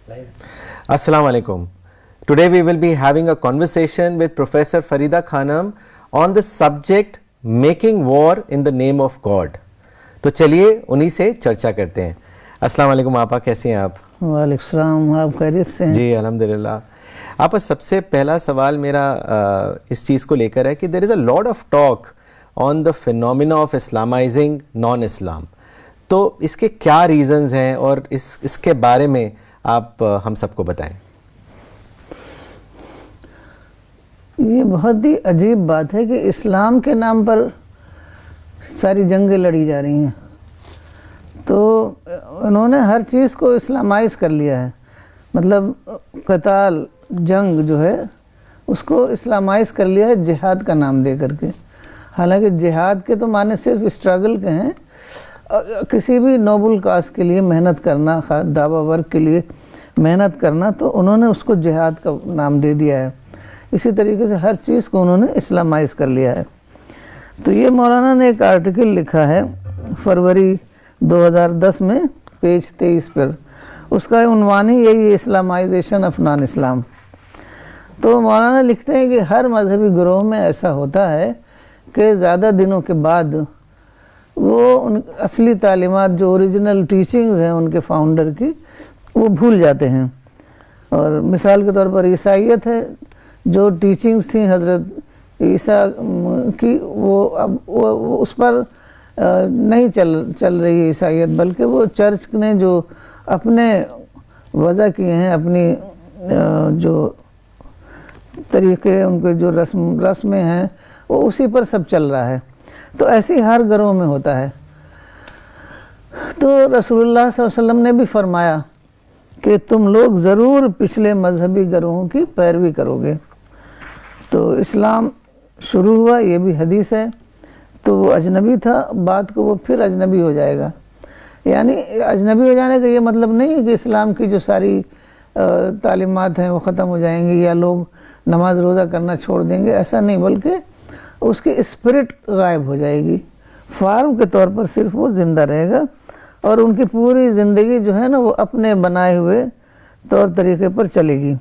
Assalamu alaikum. Today we will be having a conversation with Professor Farida Khanum on the subject making war in the name of God. تو چلیے انہی سے چرچا کرتے ہیں. السلام علیکم آپا, کیسے ہیں آپ؟ وعلیکم السلام, آپ خیریت سے ہیں؟ جی الحمدللہ. آپا سب سے پہلا سوال میرا اس چیز کو لے کر ہے کہ there is a lot of talk on the phenomena of Islamizing non-Islam. تو اس کے کیا ریزنز ہیں اور اس کے بارے میں آپ ہم سب کو بتائیں. یہ بہت ہی عجیب بات ہے کہ اسلام کے نام پر ساری جنگیں لڑی جا رہی ہیں. تو انہوں نے ہر چیز کو اسلامائز کر لیا ہے. مطلب قتال, جنگ جو ہے اس کو اسلامائز کر لیا ہے جہاد کا نام دے کر کے. حالانکہ جہاد کے تو معنی صرف اسٹرگل کے ہیں, کسی بھی نوبل کاز کے لیے محنت کرنا, دعویٰ ورک کے لیے محنت کرنا, تو انہوں نے اس کو جہاد کا نام دے دیا ہے. اسی طریقے سے ہر چیز کو انہوں نے اسلامائز کر لیا ہے. تو یہ مولانا نے ایک آرٹیکل لکھا ہے فروری 2010 میں پیج 23 پر. اس کا عنوان ہی یہی ہے, اسلامائزیشن آف نان اسلام. تو مولانا لکھتے ہیں کہ ہر مذہبی گروہ میں ایسا ہوتا ہے کہ زیادہ دنوں کے بعد وہ ان اصلی تعلیمات جو اوریجنل ٹیچنگز ہیں ان کے فاؤنڈر کی, وہ بھول جاتے ہیں. اور مثال کے طور پر عیسائیت ہے, جو ٹیچنگز تھیں حضرت عیسیٰ کی, وہ اب وہ اس پر نہیں چل رہی ہے عیسائیت, بلکہ وہ چرچ نے جو اپنے وضع کیے ہیں, اپنی جو طریقے, ان کے جو رسمیں ہیں, وہ اسی پر سب چل رہا ہے. تو ایسی ہر گروہ میں ہوتا ہے. تو رسول اللہ صلی اللہ علیہ وسلم نے بھی فرمایا کہ تم لوگ ضرور پچھلے مذہبی گروہوں کی پیروی کرو گے. تو اسلام شروع ہوا, یہ بھی حدیث ہے, تو وہ اجنبی تھا, بعد کو وہ پھر اجنبی ہو جائے گا. یعنی اجنبی ہو جانے کا یہ مطلب نہیں ہے کہ اسلام کی جو ساری تعلیمات ہیں وہ ختم ہو جائیں گی یا لوگ نماز روزہ کرنا چھوڑ دیں گے, ایسا نہیں, بلکہ اس کی اسپرٹ غائب ہو جائے گی. فارم کے طور پر صرف وہ زندہ رہے گا, اور ان کی پوری زندگی جو ہے نا وہ اپنے بنائے ہوئے طور طریقے پر چلے گی.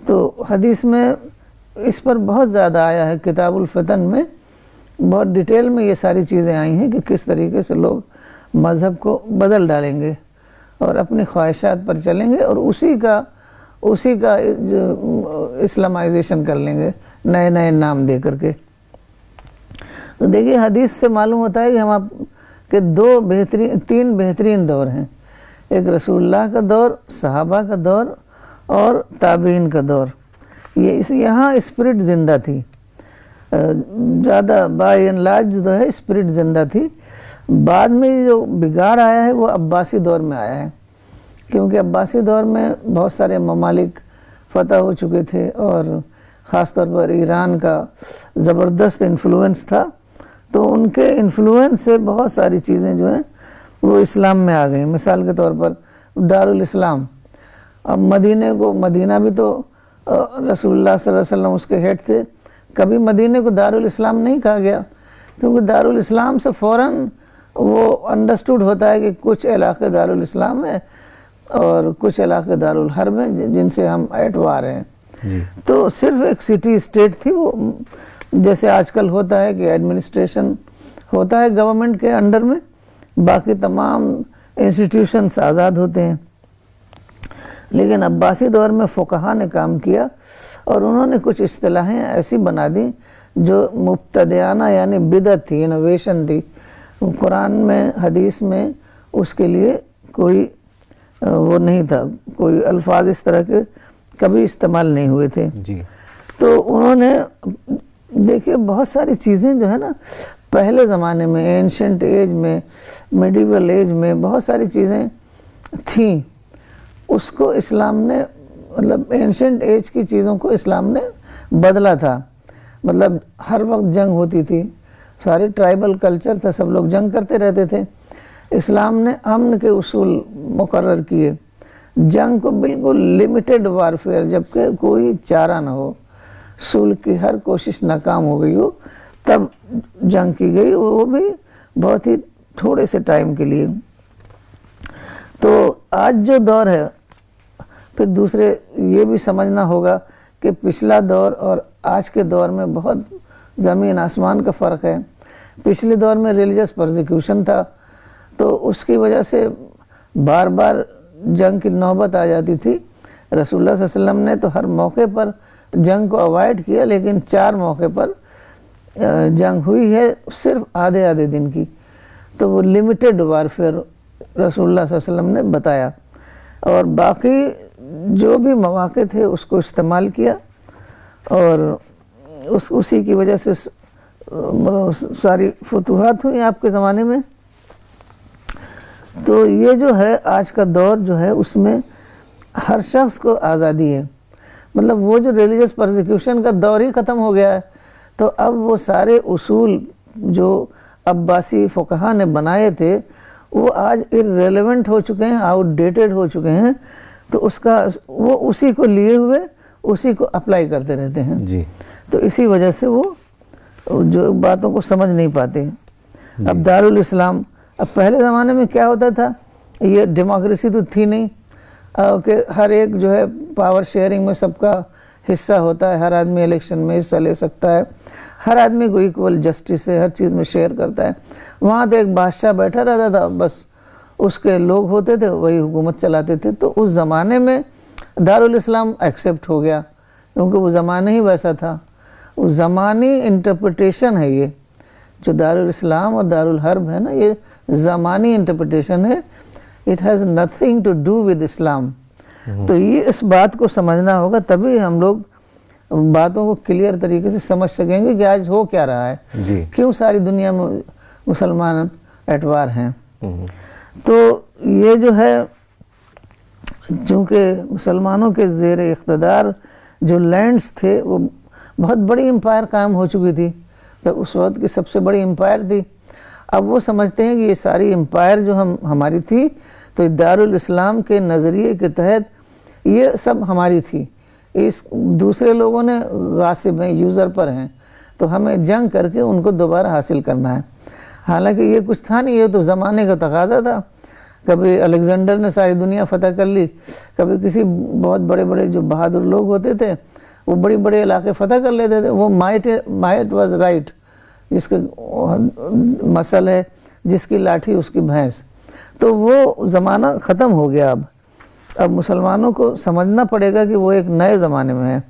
تو حدیث میں اس پر بہت زیادہ آیا ہے, کتاب الفتن میں بہت ڈیٹیل میں یہ ساری چیزیں آئی ہیں کہ کس طریقے سے لوگ مذہب کو بدل ڈالیں گے اور اپنی خواہشات پر چلیں گے, اور اسی کا اسلامائزیشن کر لیں گے نئے نئے نام دے کر کے. تو دیکھیے حدیث سے معلوم ہوتا ہے کہ ہم آپ کے تین بہترین دور ہیں. ایک رسول اللہ کا دور, صحابہ کا دور اور تابعین کا دور. یہاں اسپرٹ زندہ تھی, زیادہ بائی اینڈ لارج جو ہے اسپرٹ زندہ تھی. بعد میں جو بگاڑ آیا ہے وہ عباسی دور میں آیا ہے, کیونکہ عباسی دور میں بہت سارے ممالک فتح ہو چکے تھے, اور خاص طور پر ایران کا زبردست انفلوئنس تھا. تو ان کے انفلوئنس سے بہت ساری چیزیں جو ہیں وہ اسلام میں آ گئیں. مثال کے طور پر دارالاسلام. اب مدینہ بھی تو رسول اللہ صلی اللہ علیہ وسلم اس کے ہیڈ تھے. کبھی مدینہ کو دارالاسلام نہیں کہا گیا, کیونکہ دارالاسلام سے فوراً وہ انڈرسٹوڈ ہوتا ہے کہ کچھ علاقے دارالاسلام ہیں اور کچھ علاقے دارالحرب ہیں جن سے ہم ایٹ وار ہیں. تو صرف ایک سٹی اسٹیٹ تھی وہ, جیسے آج کل ہوتا ہے کہ ایڈمنسٹریشن ہوتا ہے گورنمنٹ کے انڈر میں, باقی تمام انسٹیٹیوشنز آزاد ہوتے ہیں. لیکن عباسی دور میں فقہا نے کام کیا, اور انہوں نے کچھ اصطلاحیں ایسی بنا دیں جو مبتدعانہ یعنی بدعت تھی, انوویشن تھی. قرآن میں, حدیث میں اس کے لیے کوئی وہ نہیں تھا, کوئی الفاظ اس طرح کے کبھی استعمال نہیں ہوئے تھے. تو انہوں نے دیکھیے بہت ساری چیزیں جو ہے نا پہلے زمانے میں, اینشنٹ ایج میں, میڈیول ایج میں بہت ساری چیزیں تھیں, اس کو اسلام نے, مطلب اینشنٹ ایج کی چیزوں کو اسلام نے بدلا تھا. مطلب ہر وقت جنگ ہوتی تھی, سارے ٹرائبل کلچر تھا, سب لوگ جنگ کرتے رہتے تھے. اسلام نے امن کے اصول مقرر کیے, جنگ کو بالکل لمیٹڈ وارفیئر, جبکہ کوئی چارہ نہ ہو, صلح کی ہر کوشش ناکام ہو گئی ہو, تب جنگ کی گئی, وہ بھی بہت ہی تھوڑے سے ٹائم کے لیے. تو آج جو دور ہے پھر دوسرے یہ بھی سمجھنا ہوگا کہ پچھلا دور اور آج کے دور میں بہت زمین آسمان کا فرق ہے. پچھلے دور میں ریلیجس پرزیکیوشن تھا تو اس کی وجہ سے بار بار جنگ کی نوبت آ جاتی تھی. رسول اللہ صلی اللہ علیہ وسلم نے تو ہر موقع پر جنگ کو اوائڈ کیا، لیکن 4 موقع پر جنگ ہوئی ہے صرف آدھے دن کی. تو وہ لمیٹڈ وارفیئر رسول اللہ صلی اللہ علیہ وسلم نے بتایا، اور باقی جو بھی مواقع تھے اس کو استعمال کیا، اور اسی کی وجہ سے ساری فتوحات ہوئی آپ کے زمانے میں. تو یہ جو ہے آج کا دور جو ہے اس میں ہر شخص کو آزادی ہے. مطلب وہ جو ریلیجس پرزیکیوشن کا دور ہی ختم ہو گیا ہے، تو اب وہ سارے اصول جو عباسی فقہا نے بنائے تھے وہ آج irrelevant ہو چکے ہیں، آؤٹ ڈیٹڈ ہو چکے ہیں. تو اس کا وہ اسی کو لیے ہوئے اسی کو اپلائی کرتے رہتے ہیں جی. تو اسی وجہ سے وہ جو باتوں کو سمجھ نہیں پاتے. اب دارالاسلام، اب پہلے زمانے میں کیا ہوتا تھا، یہ ڈیموکریسی تو تھی نہیں کہ ہر ایک جو ہے پاور شیئرنگ میں سب کا حصہ ہوتا ہے، ہر آدمی الیکشن میں حصہ لے سکتا ہے، ہر آدمی کو ایکول جسٹس ہے، ہر چیز میں شیئر کرتا ہے. وہاں تو ایک بادشاہ بیٹھا رہتا تھا، بس اس کے لوگ ہوتے تھے وہی حکومت چلاتے تھے. تو اس زمانے میں دارالاسلام ایکسیپٹ ہو گیا کیونکہ وہ زمانہ ہی ویسا تھا. وہ زمانی انٹرپریٹیشن ہے، یہ جو دارالاسلام اور دارالحرب ہے نا، یہ زمانی انٹرپریٹیشن ہے. It has nothing to do with Islam. تو یہ اس بات کو سمجھنا ہوگا، تبھی ہم لوگ باتوں کو کلیئر طریقے سے سمجھ سکیں گے کہ آج ہو کیا رہا ہے، کیوں ساری دنیا میں مسلمان اعتبار ہیں. تو یہ جو ہے چونکہ مسلمانوں کے زیر اقتدار جو لینڈز تھے وہ بہت بڑی امپائر قائم ہو چکی تھی، تو اس وقت کی سب سے بڑی امپائر تھی. اب وہ سمجھتے ہیں کہ یہ ساری امپائر جو ہماری تھی، تو دارالاسلام کے نظریے کے تحت یہ سب ہماری تھی، اس دوسرے لوگوں نے غاصب ہیں، یوزر پر ہیں، تو ہمیں جنگ کر کے ان کو دوبارہ حاصل کرنا ہے. حالانکہ یہ کچھ تھا نہیں، یہ تو زمانے کا تقاضا تھا. کبھی الیگزینڈر نے ساری دنیا فتح کر لی، کبھی کسی بہت بڑے بڑے جو بہادر لوگ ہوتے تھے وہ بڑے بڑے علاقے فتح کر لیتے تھے. وہ مائٹ واز رائٹ، جس کے مثل ہے جس کی لاٹھی اس کی بھینس. تو وہ زمانہ ختم ہو گیا. اب مسلمانوں کو سمجھنا پڑے گا کہ وہ ایک نئے زمانے میں ہے.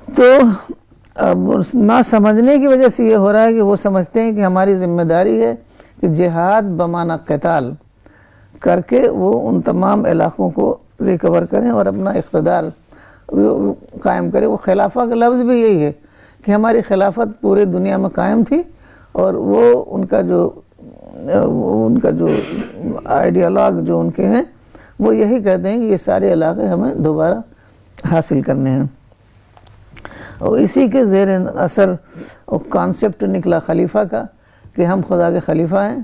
تو اب نہ سمجھنے کی وجہ سے یہ ہو رہا ہے کہ وہ سمجھتے ہیں کہ ہماری ذمہ داری ہے کہ جہاد بمعنی قتال کر کے وہ ان تمام علاقوں کو ریکور کریں اور اپنا اقتدار قائم کریں. وہ خلافہ کا لفظ بھی یہی ہے کہ ہماری خلافت پورے دنیا میں قائم تھی، اور وہ ان کا جو آئیڈیالوگ جو ان کے ہیں وہ یہی کہتے ہیں کہ یہ سارے علاقے ہمیں دوبارہ حاصل کرنے ہیں. اور اسی کے زیر اثر کانسیپٹ نکلا خلیفہ کا کہ ہم خدا کے خلیفہ ہیں.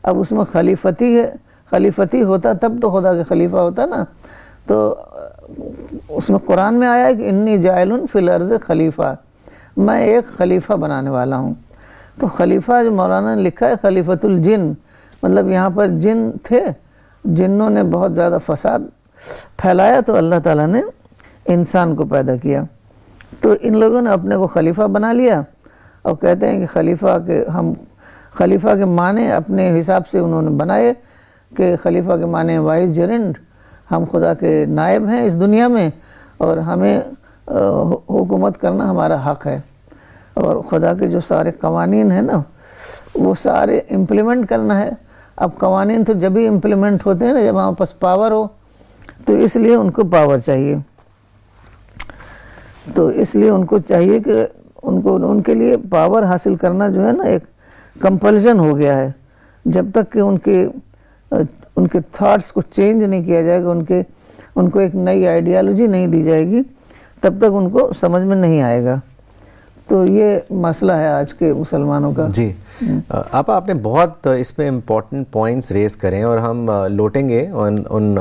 اب اس میں خلیفتی ہے، خلیفتی ہوتا تب تو خدا کے خلیفہ ہوتا نا. تو اس میں قرآن میں آیا ہے کہ انی جاعل فی الارض خلیفہ، میں ایک خلیفہ بنانے والا ہوں. تو خلیفہ جو مولانا نے لکھا ہے خلیفۃ الجن، مطلب یہاں پر جن تھے، جنوں نے بہت زیادہ فساد پھیلایا، تو اللہ تعالیٰ نے انسان کو پیدا کیا. تو ان لوگوں نے اپنے کو خلیفہ بنا لیا اور کہتے ہیں کہ خلیفہ کے معنی اپنے حساب سے انہوں نے بنائے کہ خلیفہ کے معنی وائس جرنٹ، ہم خدا کے نائب ہیں اس دنیا میں اور ہمیں حکومت کرنا ہمارا حق ہے، اور خدا کے جو سارے قوانین ہیں نا وہ سارے امپلیمنٹ کرنا ہے. اب قوانین تو جب ہی امپلیمنٹ ہوتے ہیں نا جب ہمارے پاس پاور ہو، تو اس لیے ان کو پاور چاہیے. تو اس لیے ان کو چاہیے کہ ان کے لیے پاور حاصل کرنا جو ہے نا ایک کمپلشن ہو گیا ہے. جب تک کہ ان کے تھاٹس کو چینج نہیں کیا جائے گا، ان کو ایک نئی آئیڈیالوجی نہیں دی جائے گی، تب تک ان کو سمجھ میں نہیں آئے گا. تو یہ مسئلہ ہے آج کے مسلمانوں کا. جی آپ نے بہت اس میں امپورٹنٹ پوائنٹس ریز کریں اور ہم لوٹیں گے ان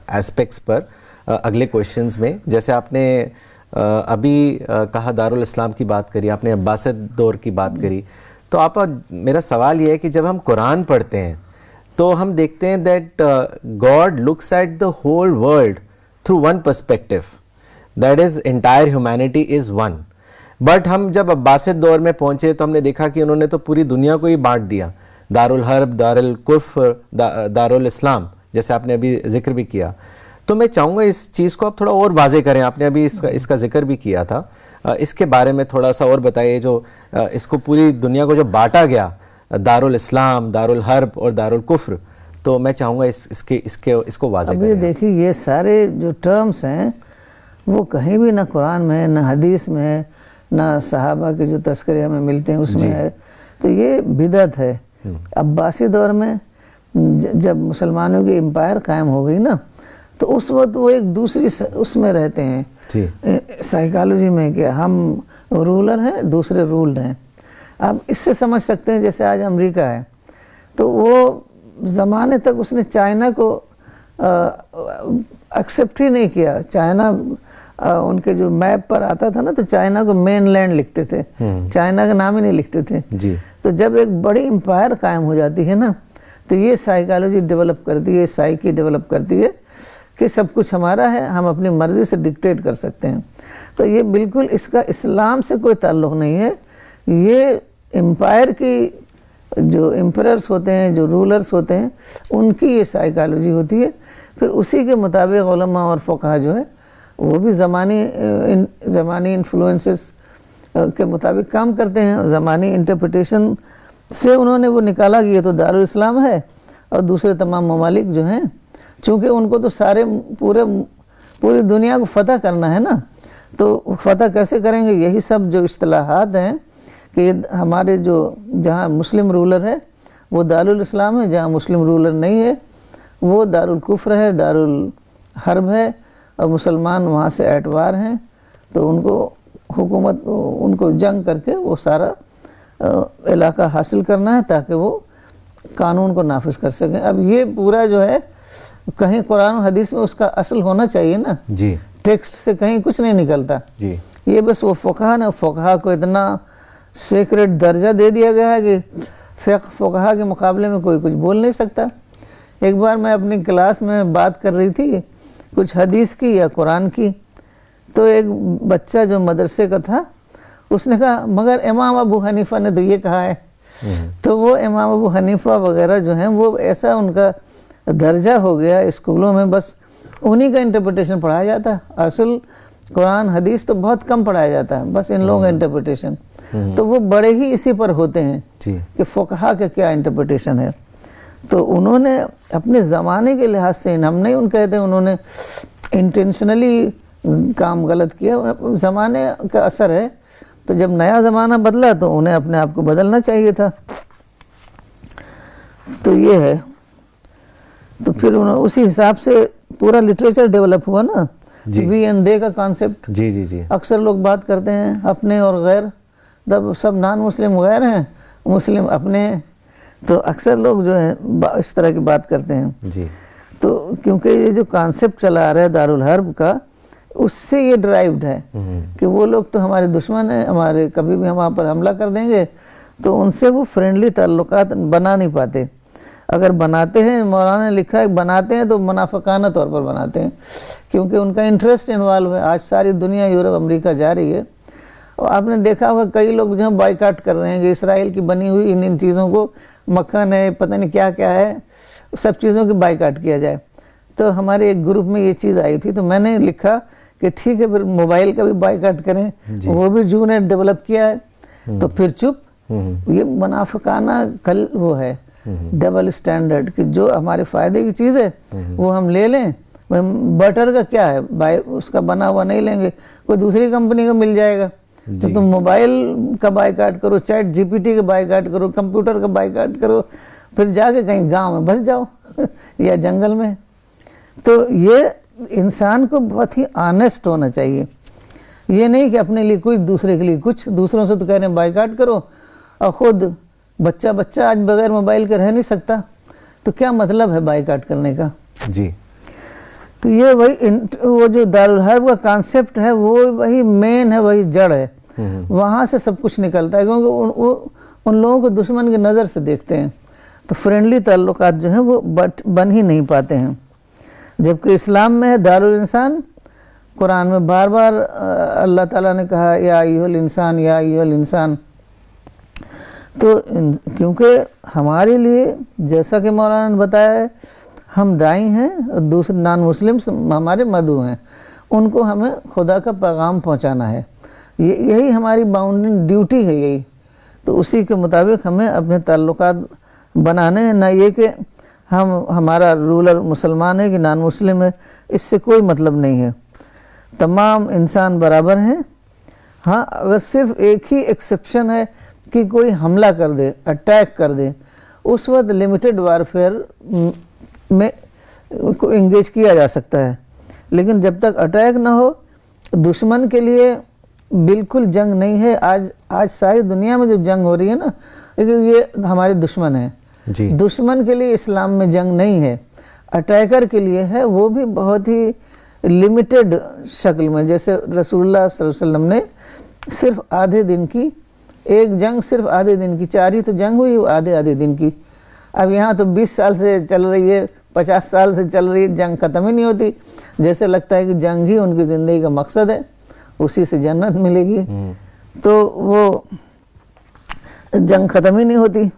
ایسپیکٹس پر اگلے کویشچنز میں. جیسے آپ نے ابھی کہا دارالاسلام کی بات کری، آپ نے عباسد دور کی بات کری، تو میرا سوال یہ ہے کہ جب ہم قرآن پڑھتے ہیں تو ہم دیکھتے ہیں that God looks at the whole world through one perspective, that is entire humanity is one. But ہم جب عباسد دور میں پہنچے تو ہم نے دیکھا کہ انہوں نے تو پوری دنیا کو ہی بانٹ دیا, دارالحرب, دارالکفر, دارالاسلام, جیسے آپ نے ابھی ذکر بھی کیا. تو میں چاہوں گا اس چیز کو آپ تھوڑا اور واضح کریں, آپ نے ابھی اس کا ذکر بھی کیا تھا, اس کے بارے میں تھوڑا سا اور بتائیے. جو اس کو پوری دنیا کو جو بانٹا گیا, دارالاسلام, دارالحرب اور دارالکفر, تو میں چاہوں گا اس کو واضح کریں. ابھی دیکھیے یہ سارے جو ٹرمز ہیں وہ کہیں بھی نہ قرآن میں, نہ حدیث میں, نہ صحابہ کے جو تذکرے ہمیں ملتے ہیں اس میں ہے. تو یہ بدعت ہے. عباسی دور میں جب مسلمانوں کی امپائر قائم ہو گئی نا, تو اس وقت وہ ایک دوسری اس میں رہتے ہیں سائیکالوجی میں, کہ ہم رولر ہیں, دوسرے رولڈ ہیں. آپ اس سے سمجھ سکتے ہیں جیسے آج امریکہ ہے, تو وہ زمانے تک اس نے چائنا کو ایکسیپٹ ہی نہیں کیا. چائنا ان کے جو میپ پر آتا تھا نا, تو چائنا کو مین لینڈ لکھتے تھے, چائنا کا نام ہی نہیں لکھتے تھے. تو جب ایک بڑی امپائر قائم ہو جاتی ہے نا, تو یہ سائیکالوجی ڈیولپ کرتی ہے, سائیکی ڈیولپ کرتی ہے کہ سب کچھ ہمارا ہے, ہم اپنی مرضی سے ڈکٹیٹ کر سکتے ہیں. تو یہ بالکل اس کا اسلام سے کوئی تعلق نہیں ہے. یہ امپائر کی جو امپررز ہوتے ہیں, جو رولرز ہوتے ہیں, ان کی یہ سائیکالوجی ہوتی ہے. پھر اسی کے مطابق علماء اور فقہا جو ہے وہ بھی زمانی انفلوئنسز کے مطابق کام کرتے ہیں. زمانی انٹرپریٹیشن سے انہوں نے وہ نکالا کہ یہ تو دارالاسلام ہے, اور دوسرے تمام ممالک جو ہیں, چونکہ ان کو تو سارے پوری دنیا کو فتح کرنا ہے نا, تو فتح کیسے کریں گے؟ یہی سب جو اصطلاحات ہیں کہ ہمارے جو جہاں مسلم رولر ہے وہ دارالاسلام ہے, جہاں مسلم رولر نہیں ہے وہ دارالکفر ہے, دارالحرب ہے, اور مسلمان وہاں سے اعتبار ہیں. تو ان کو حکومت, ان کو جنگ کر کے وہ سارا علاقہ حاصل کرنا ہے تاکہ وہ قانون کو نافذ کر سکیں. اب یہ پورا جو ہے کہیں قرآن و حدیث میں اس کا اصل ہونا چاہیے نا, ٹیکسٹ سے کہیں کچھ نہیں نکلتا. یہ بس وہ فقہا کو اتنا سیکریٹ درجہ دے دیا گیا ہے کہ فقہا کے مقابلے میں کوئی کچھ بول نہیں سکتا. ایک بار میں اپنی کلاس میں بات کر رہی تھی کچھ حدیث کی یا قرآن کی, تو ایک بچہ جو مدرسے کا تھا اس نے کہا مگر امام ابو حنیفہ نے تو یہ کہا ہے. تو وہ امام ابو حنیفہ وغیرہ جو ہیں وہ ایسا ان کا درجہ ہو گیا اسکولوں میں, بس انہی کا انٹرپریٹیشن پڑھایا جاتا ہے. اصل قرآن حدیث تو بہت کم پڑھایا جاتا ہے, بس ان لوگوں کا انٹرپریٹیشن. تو وہ بڑے ہی اسی پر ہوتے ہیں کہ فقہا کا کیا انٹرپریٹیشن ہے. تو انہوں نے اپنے زمانے کے لحاظ سے, ہم نہیں ان کہتے انہوں نے انٹینشنلی کام غلط کیا, زمانے کا اثر ہے. تو جب نیا زمانہ بدلا تو انہیں اپنے آپ کو بدلنا چاہیے تھا. تو یہ ہے. تو پھر اسی حساب سے پورا لٹریچر ڈیولپ ہوا نا, وی اینڈ دے کا کانسیپٹ. اکثر لوگ بات کرتے ہیں اپنے اور غیر, جب سب نان مسلم غیر ہیں, مسلم اپنے ہیں, تو اکثر لوگ جو ہیں اس طرح کی بات کرتے ہیں. تو کیونکہ یہ جو کانسیپٹ چلا آ رہا ہے دارالحرب کا, اس سے یہ ڈرائیوڈ ہے کہ وہ لوگ تو ہمارے دشمن ہیں, ہمارے کبھی بھی ہم وہاں پر حملہ کر دیں گے. تو ان سے وہ فرینڈلی تعلقات بنا نہیں پاتے. اگر بناتے ہیں, مولانا نے لکھا ہے بناتے ہیں تو منافقانہ طور پر بناتے ہیں, کیونکہ ان کا انٹرسٹ انوالو ہے. آج ساری دنیا یورپ امریکہ جا رہی ہے, اور آپ نے دیکھا ہوگا کئی لوگ جو ہیں بائیکاٹ کر رہے ہیں کہ اسرائیل کی بنی ہوئی ان چیزوں کو, مکھن ہے, پتہ نہیں کیا کیا ہے, سب چیزوں کی بائیکاٹ کیا جائے. تو ہمارے ایک گروپ میں یہ چیز آئی تھی, تو میں نے لکھا کہ ٹھیک ہے پھر موبائل کا بھی بائیکاٹ کریں, وہ بھی جو نے ڈیولپ کیا ہے. تو پھر چپ. یہ منافقانہ کل وہ ہے ڈبل سٹینڈرڈ کہ جو ہمارے فائدے کی چیز ہے وہ ہم لے لیں. بٹر کا کیا ہے, اس کا بنا ہوا نہیں لیں گے, کوئی دوسری کمپنی کا مل جائے گا. تو تم موبائل کا بائیکاٹ کرو, چیٹ جی پی ٹی کا بائیکاٹ کرو, کمپیوٹر کا بائیکاٹ کرو, پھر جا کے کہیں گاؤں میں بس جاؤ یا جنگل میں. تو یہ انسان کو بہت ہی آنیسٹ ہونا چاہیے. یہ نہیں کہ اپنے لیے کچھ دوسرے کے لیے کچھ. دوسروں سے تو کہہ رہے ہیں بائیکاٹ کرو, اور خود بچہ آج بغیر موبائل کے رہ نہیں سکتا, تو کیا مطلب ہے بائیکاٹ کرنے کا؟ تو یہ وہ جو دارالحرب کا کانسیپٹ ہے وہ وہی مین ہے, وہی جڑ ہے. وہاں سے سب کچھ نکلتا ہے, کیونکہ وہ ان لوگوں کو دشمن کی نظر سے دیکھتے ہیں. تو فرینڈلی تعلقات جو ہیں وہ بن ہی نہیں پاتے ہیں. جبکہ اسلام میں ہے دارالانسان. قرآن میں بار بار اللہ تعالیٰ نے کہا یا ایھا الانسان یا ایھا الانسان. تو کیونکہ ہمارے لیے جیسا کہ مولانا نے بتایا ہے ہم داعی ہیں اور دوسرے نان مسلم ہمارے مدعو ہیں, ان کو ہمیں خدا کا پیغام پہنچانا ہے, یہی ہماری باؤنڈنگ ڈیوٹی ہے یہی. تو اسی کے مطابق ہمیں اپنے تعلقات بنانے ہیں, نہ یہ کہ ہمارا رولر مسلمان ہے کہ نان مسلم ہے, اس سے کوئی مطلب نہیں ہے. تمام انسان برابر ہیں. ہاں اگر صرف ایک ہی ایکسیپشن ہے کہ کوئی حملہ کر دے, اٹیک کر دے, اس وقت لمیٹڈ وارفیئر میں کو انگیج کیا جا سکتا ہے. لیکن جب تک اٹیک نہ ہو, دشمن کے لیے بالکل جنگ نہیں ہے. آج ساری دنیا میں جو جنگ ہو رہی ہے نا, یہ ہمارے دشمن ہیں. جی دشمن کے لیے اسلام میں جنگ نہیں ہے, اٹیکر کے لیے ہے, وہ بھی بہت ہی لمیٹڈ شکل میں. جیسے رسول اللہ صلی اللہ علیہ وسلم نے صرف آدھے دن کی ایک جنگ, صرف آدھے دن کی, 4 ہی تو جنگ ہوئی وہ آدھے دن کی. اب یہاں تو 20 سال سے چل رہی ہے, 50 سال سے چل رہی ہے, جنگ ختم ہی نہیں ہوتی. جیسے لگتا ہے کہ جنگ ہی ان کی زندگی کا مقصد ہے, اسی سے جنت ملے گی. تو وہ جنگ ختم ہی نہیں ہوتی.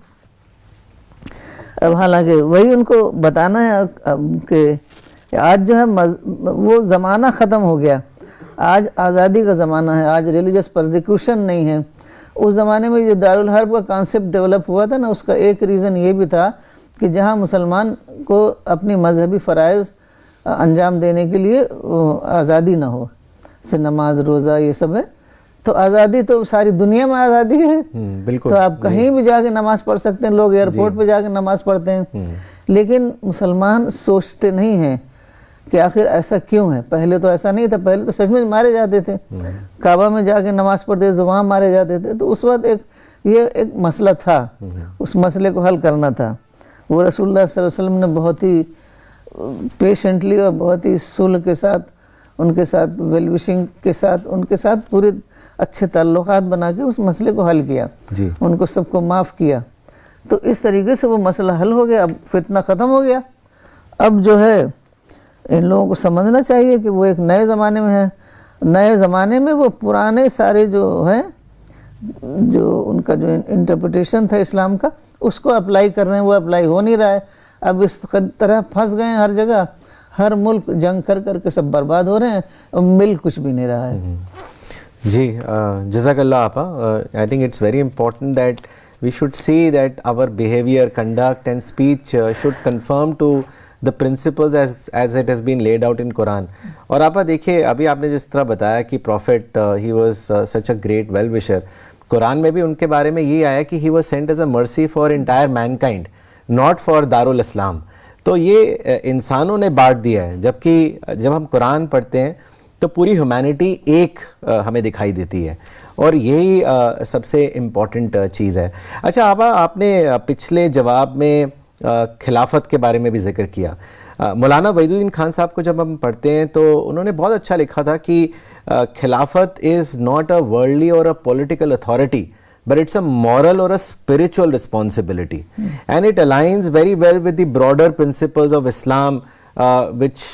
اب حالانکہ وہی ان کو بتانا ہے کہ آج جو ہے وہ زمانہ ختم ہو گیا, آج آزادی کا زمانہ ہے, آج ریلیجس پرزیکیوشن نہیں ہے. اس زمانے میں جو دارالحرب کا کانسیپٹ ڈیولپ ہوا تھا نا, اس کا ایک ریزن یہ بھی تھا کہ جہاں مسلمان کو اپنی مذہبی فرائض انجام دینے کے لیے آزادی نہ ہو, جیسے نماز روزہ یہ سب ہے, تو آزادی تو ساری دنیا میں آزادی ہے. بالکل. تو آپ کہیں بھی جا کے نماز پڑھ سکتے ہیں, لوگ ایئرپورٹ پہ جا کے نماز پڑھتے ہیں. لیکن مسلمان سوچتے نہیں ہیں کہ آخر ایسا کیوں ہے. پہلے تو ایسا نہیں تھا, پہلے تو سچ میں مارے جاتے تھے, کعبہ میں جا کے نماز پڑھتے تھے تو وہاں مارے جاتے تھے. تو اس وقت یہ ایک مسئلہ تھا, اس مسئلے کو حل کرنا تھا. وہ رسول اللہ صلی اللہ علیہ وسلم نے بہت ہی پیشنٹلی اور بہت ہی صلح کے ساتھ, ان کے ساتھ ویل وشنگ کے ساتھ, ان کے ساتھ پورے اچھے تعلقات بنا کے اس مسئلے کو حل کیا. ان کو سب کو معاف کیا. تو اس طریقے سے وہ مسئلہ حل ہو گیا. اب فتنہ ختم ہو گیا. اب جو ہے ان لوگوں کو سمجھنا چاہیے کہ وہ ایک نئے زمانے میں ہیں. نئے زمانے میں وہ پرانے سارے جو ہیں, جو ان کا جو انٹرپریٹیشن تھا اسلام کا, اس کو اپلائی کر رہے ہیں. وہ اپلائی ہو نہیں رہا ہے. اب اس طرح پھنس گئے ہیں ہر جگہ, ہر ملک جنگ کر کر کے سب برباد ہو رہے ہیں, اور مل کچھ بھی نہیں رہا ہے. جی جزاک اللہ آپا. I think it's very important that we should see that our behavior, conduct and speech should conform to the principles as it has been laid out in Quran. اور آپا دیکھیے ابھی آپ نے جس طرح بتایا کہ Prophet he was such a great well wisher, قرآن میں بھی ان کے بارے میں یہ آیا کہ he was sent as a mercy for entire mankind, not for دار الاسلام. تو یہ انسانوں نے بانٹ دیا ہے, جبکہ جب ہم قرآن پڑھتے ہیں تو پوری ہیومینٹی ایک ہمیں دکھائی دیتی ہے, اور یہی سب سے امپورٹنٹ چیز ہے. اچھا آبا, آپ نے پچھلے جواب میں خلافت کے بارے میں بھی ذکر کیا. مولانا وحید الدین خان صاحب کو جب ہم پڑھتے ہیں تو انہوں نے بہت اچھا لکھا تھا کہ خلافت از ناٹ اے ورلڈلی اور a political authority, but it's a moral or a spiritual responsibility, and it aligns very well with the broader principles of Islam, which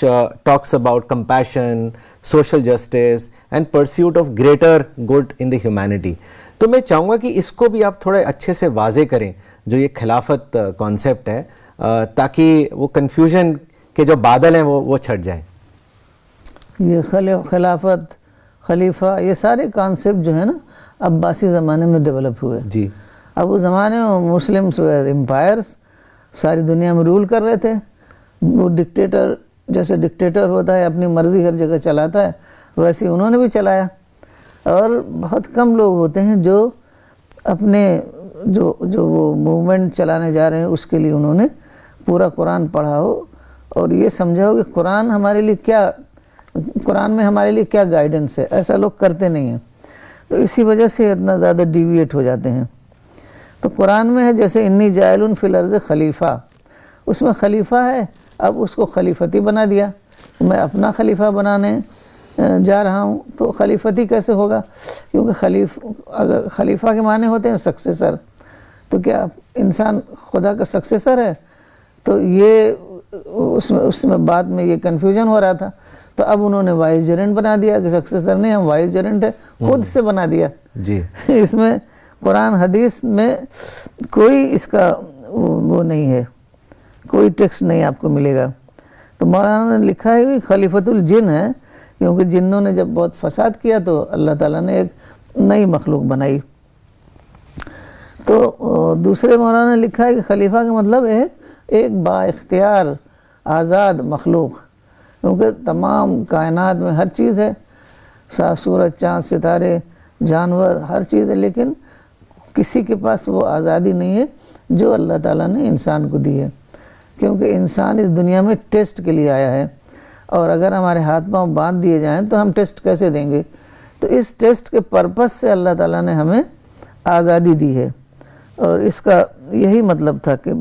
talks about compassion, social justice and pursuit of greater good in the humanity. تو میں چاہوں گا کہ اس کو بھی آپ تھوڑے اچھے سے واضح کریں, جو یہ خلافت کانسیپٹ ہے, تاکہ وہ کنفیوژن کے جو بادل ہیں وہ چھٹ جائیں. یہ خلافت, خلیفہ, یہ سارے کانسیپٹ جو ہے نا عباسی زمانے میں ڈیولپ ہوئے. جی. اب اس زمانے میں مسلمس امپائرس ساری دنیا میں رول کر رہے تھے. وہ ڈکٹیٹر جیسے ڈکٹیٹر ہوتا ہے اپنی مرضی ہر جگہ چلاتا ہے, ویسے انہوں نے بھی چلایا. اور بہت کم لوگ ہوتے ہیں جو اپنے جو وہ موومنٹ چلانے جا رہے ہیں اس کے لیے انہوں نے پورا قرآن پڑھا ہو اور یہ سمجھا ہو کہ قرآن میں ہمارے لیے کیا گائیڈنس ہے. ایسا لوگ کرتے نہیں ہیں, تو اسی وجہ سے اتنا زیادہ ڈیویٹ ہو جاتے ہیں. تو قرآن میں ہے جیسے انی جاعل فی الارض خلیفہ, اس میں خلیفہ ہے, اب اس کو خلیفتی بنا دیا. میں اپنا خلیفہ بنانے جا رہا ہوں, تو خلیفتی کیسے ہوگا؟ کیونکہ اگر خلیفہ کے معنی ہوتے ہیں سکسیسر, تو کیا انسان خدا کا سکسیسر ہے؟ تو یہ اس میں بعد میں یہ کنفیوژن ہو رہا تھا، تو اب انہوں نے وائس جیرنٹ بنا دیا کہ سکسیسر نے ہم وائس جیرنٹ ہے، خود سے بنا دیا جی۔ اس میں قرآن حدیث میں کوئی اس کا وہ نہیں ہے، کوئی ٹیکسٹ نہیں آپ کو ملے گا۔ تو مولانا نے لکھا ہے کہ خلیفۃ الجن ہے، کیونکہ جنوں نے جب بہت فساد کیا تو اللہ تعالیٰ نے ایک نئی مخلوق بنائی۔ تو دوسرے مولانا نے لکھا ہے کہ خلیفہ کا مطلب ہے ایک با اختیار آزاد مخلوق، کیونکہ تمام کائنات میں ہر چیز ہے، سورج چاند ستارے جانور ہر چیز ہے، لیکن کسی کے پاس وہ آزادی نہیں ہے جو اللہ تعالیٰ نے انسان کو دی ہے، کیونکہ انسان اس دنیا میں ٹیسٹ کے لیے آیا ہے، اور اگر ہمارے ہاتھ پاؤں باندھ دیے جائیں تو ہم ٹیسٹ کیسے دیں گے؟ تو اس ٹیسٹ کے پرپس سے اللہ تعالیٰ نے ہمیں آزادی دی ہے، اور اس کا یہی مطلب تھا کہ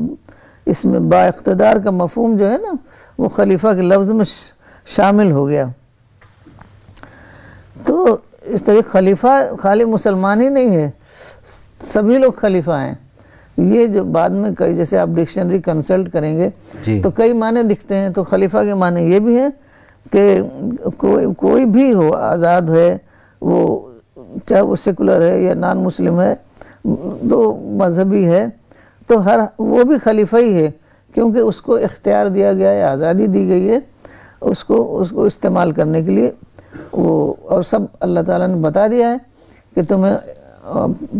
اس میں با اقتدار کا مفہوم جو ہے نا وہ خلیفہ کے لفظ میں شامل ہو گیا۔ تو اس طرح خلیفہ خالی مسلمان ہی نہیں ہے، سبھی لوگ خلیفہ ہیں۔ یہ جو بعد میں کئی، جیسے آپ ڈکشنری کنسلٹ کریں گے تو کئی معنی دکھتے ہیں، تو خلیفہ کے معنی یہ بھی ہیں کہ کوئی بھی ہو، آزاد ہے وہ، چاہے وہ سیکولر ہے یا نان مسلم ہے، تو مذہبی ہے، تو وہ بھی خلیفہ ہی ہے، کیونکہ اس کو اختیار دیا گیا ہے، آزادی دی گئی ہے اس کو استعمال کرنے کے لیے وہ، اور سب اللہ تعالیٰ نے بتا دیا ہے کہ تمہیں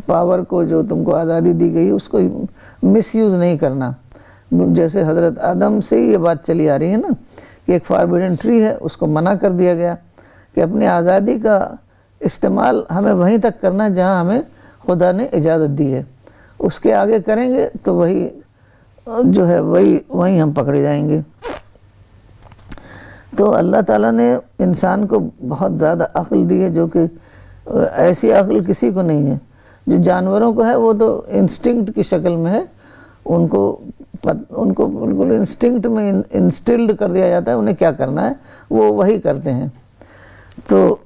پاور کو، جو تم کو آزادی دی گئی اس کو مس یوز نہیں کرنا۔ جیسے حضرت آدم سے ہی یہ بات چلی آ رہی ہے نا کہ ایک فاربیڈن ٹری ہے، اس کو منع کر دیا گیا کہ اپنی آزادی کا استعمال ہمیں وہیں تک کرنا جہاں ہمیں خدا نے اجازت دی ہے، اس کے آگے کریں گے تو وہی جو ہے وہیں ہم پکڑے جائیں گے۔ تو اللہ تعالیٰ نے انسان کو بہت زیادہ عقل دی ہے، جو کہ ایسی عقل کسی کو نہیں ہے۔ جو جانوروں کو ہے وہ تو انسٹنکٹ کی شکل میں ہے، ان کو بالکل انسٹنکٹ میں انسٹلڈ کر دیا جاتا ہے، انہیں کیا کرنا ہے وہ وہی کرتے ہیں۔ تو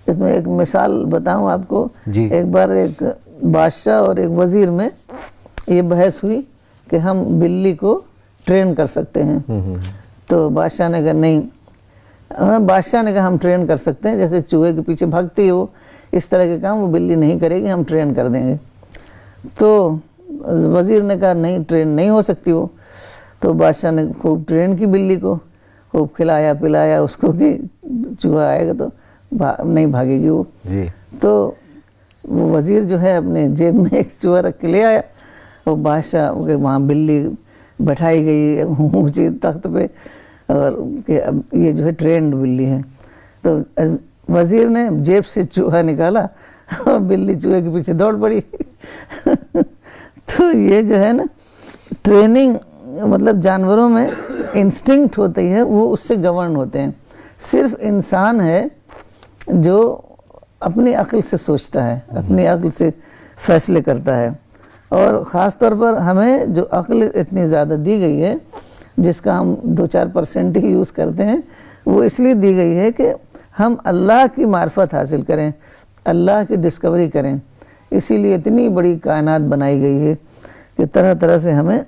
اس میں ایک مثال بتاؤں آپ کو، ایک بار ایک بادشاہ اور ایک وزیر میں یہ بحث ہوئی کہ ہم بلی کو ٹرین کر سکتے ہیں، تو بادشاہ نے کہا نہیں، بادشاہ نے کہا ہم ٹرین کر سکتے ہیں، جیسے چوہے کے پیچھے بھاگتی ہے وہ، اس طرح کے کام وہ بلی نہیں کرے گی، ہم ٹرین کر دیں گے۔ تو وزیر نے کہا نہیں، ٹرین نہیں ہو سکتی وہ۔ تو بادشاہ نے خوب ٹرین کی بلی کو، خوب کھلایا پلایا اس کو کہ چوہا آئے گا تو نہیں بھاگے گی وہ۔ تو وہ وزیر جو ہے اپنے جیب میں ایک چوہا رکھ کے لے آیا، وہ بادشاہ وہاں بلی بٹھائی گئی اونچی تخت پہ، اور کہ اب یہ جو ہے ٹرینڈ بلی ہے۔ تو وزیر نے جیب سے چوہا نکالا اور بلی چوہے کے پیچھے دوڑ پڑی۔ تو یہ جو ہے نا ٹریننگ، مطلب جانوروں میں انسٹنکٹ ہوتی ہے، وہ اس سے گورن ہوتے ہیں۔ صرف انسان ہے جو اپنی عقل سے سوچتا ہے، اپنی عقل سے فیصلے کرتا ہے، اور خاص طور پر ہمیں جو عقل اتنی زیادہ دی گئی ہے، جس کا ہم 2-4% ہی یوز کرتے ہیں، وہ اس لیے دی گئی ہے کہ ہم اللہ کی معرفت حاصل کریں، اللہ کی ڈسکوری کریں۔ اسی لیے اتنی بڑی کائنات بنائی گئی ہے کہ طرح طرح سے ہمیں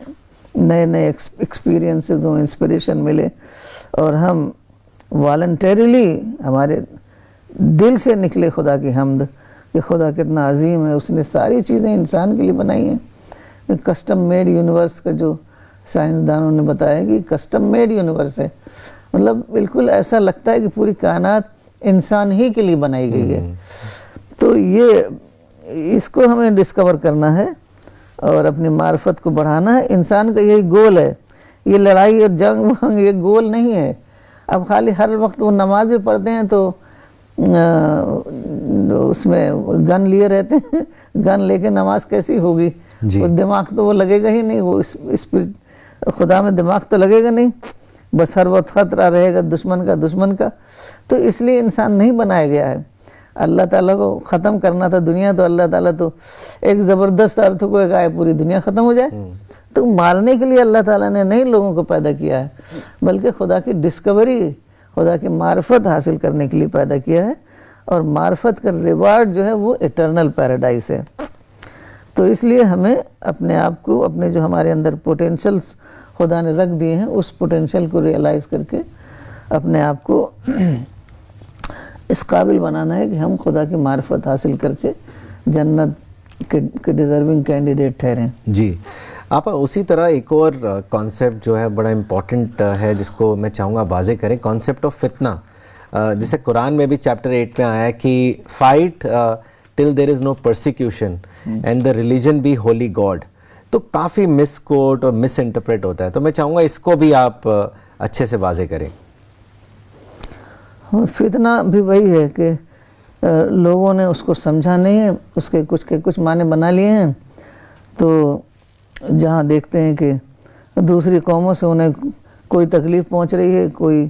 نئے نئے ایکسپیرینسز ہوں، انسپریشن ملے، اور ہم والنٹیریلی ہمارے دل سے نکلے خدا کی حمد کہ خدا کتنا عظیم ہے، اس نے ساری چیزیں انسان کے لیے بنائی ہیں۔ کسٹم میڈ یونیورس کا جو سائنسدانوں نے بتایا کہ کسٹم میڈ یونیورس ہے، مطلب بالکل ایسا لگتا ہے کہ پوری کائنات انسان ہی کے لیے بنائی گئی ہے۔ تو یہ اس کو ہمیں ڈسکور کرنا ہے اور اپنی معرفت کو بڑھانا ہے۔ انسان کا یہی گول ہے، یہ لڑائی اور جنگ وہاں یہ گول نہیں ہے۔ اب خالی ہر وقت وہ نماز بھی پڑھتے ہیں تو اس میں گن لیے رہتے ہیں، گن لے کے نماز کیسی ہوگی؟ وہ دماغ تو وہ لگے گا ہی نہیں، وہ خدا میں دماغ تو لگے گا نہیں، بس ہر وقت خطرہ رہے گا دشمن کا۔ تو اس لیے انسان نہیں بنایا گیا ہے۔ اللہ تعالیٰ کو ختم کرنا تھا دنیا، تو اللہ تعالیٰ تو ایک زبردست ارتھ کو ایک آئے پوری دنیا ختم ہو جائے۔ تو مارنے کے لیے اللہ تعالیٰ نے نہیں لوگوں کو پیدا کیا ہے، بلکہ خدا کی ڈسکوری، خدا کی معرفت حاصل کرنے کے لیے پیدا کیا ہے، اور معرفت کا ریوارڈ جو ہے وہ ایٹرنل پیراڈائز ہے۔ تو اس لیے ہمیں اپنے آپ کو، اپنے جو ہمارے اندر پوٹینشلز خدا نے رکھ دیے ہیں، اس پوٹینشل کو ریئلائز کر کے اپنے آپ کو اس قابل بنانا ہے کہ ہم خدا کی معرفت حاصل کر کے جنت کے ڈیزرونگ کینڈیڈیٹ ٹھہریں۔ جی آپا، اسی طرح ایک اور کانسیپٹ جو ہے بڑا امپورٹنٹ ہے جس کو میں چاہوں گا واضح کریں، کانسیپٹ آف فتنہ، جسے قرآن میں بھی چیپٹر 8 میں آیا ہے کہ fight till there is no persecution and the religion be wholly God, تو کافی مس کوٹ اور مس انٹرپریٹ ہوتا ہے، تو میں چاہوں گا اس کو بھی آپ اچھے سے واضح کریں۔ فتنہ بھی وہی ہے کہ لوگوں نے اس کو سمجھا نہیں ہے، اس کے کچھ معنی بنا لیے ہیں، تو جہاں دیکھتے ہیں کہ دوسری قوموں سے انہیں کوئی تکلیف پہنچ رہی ہے، کوئی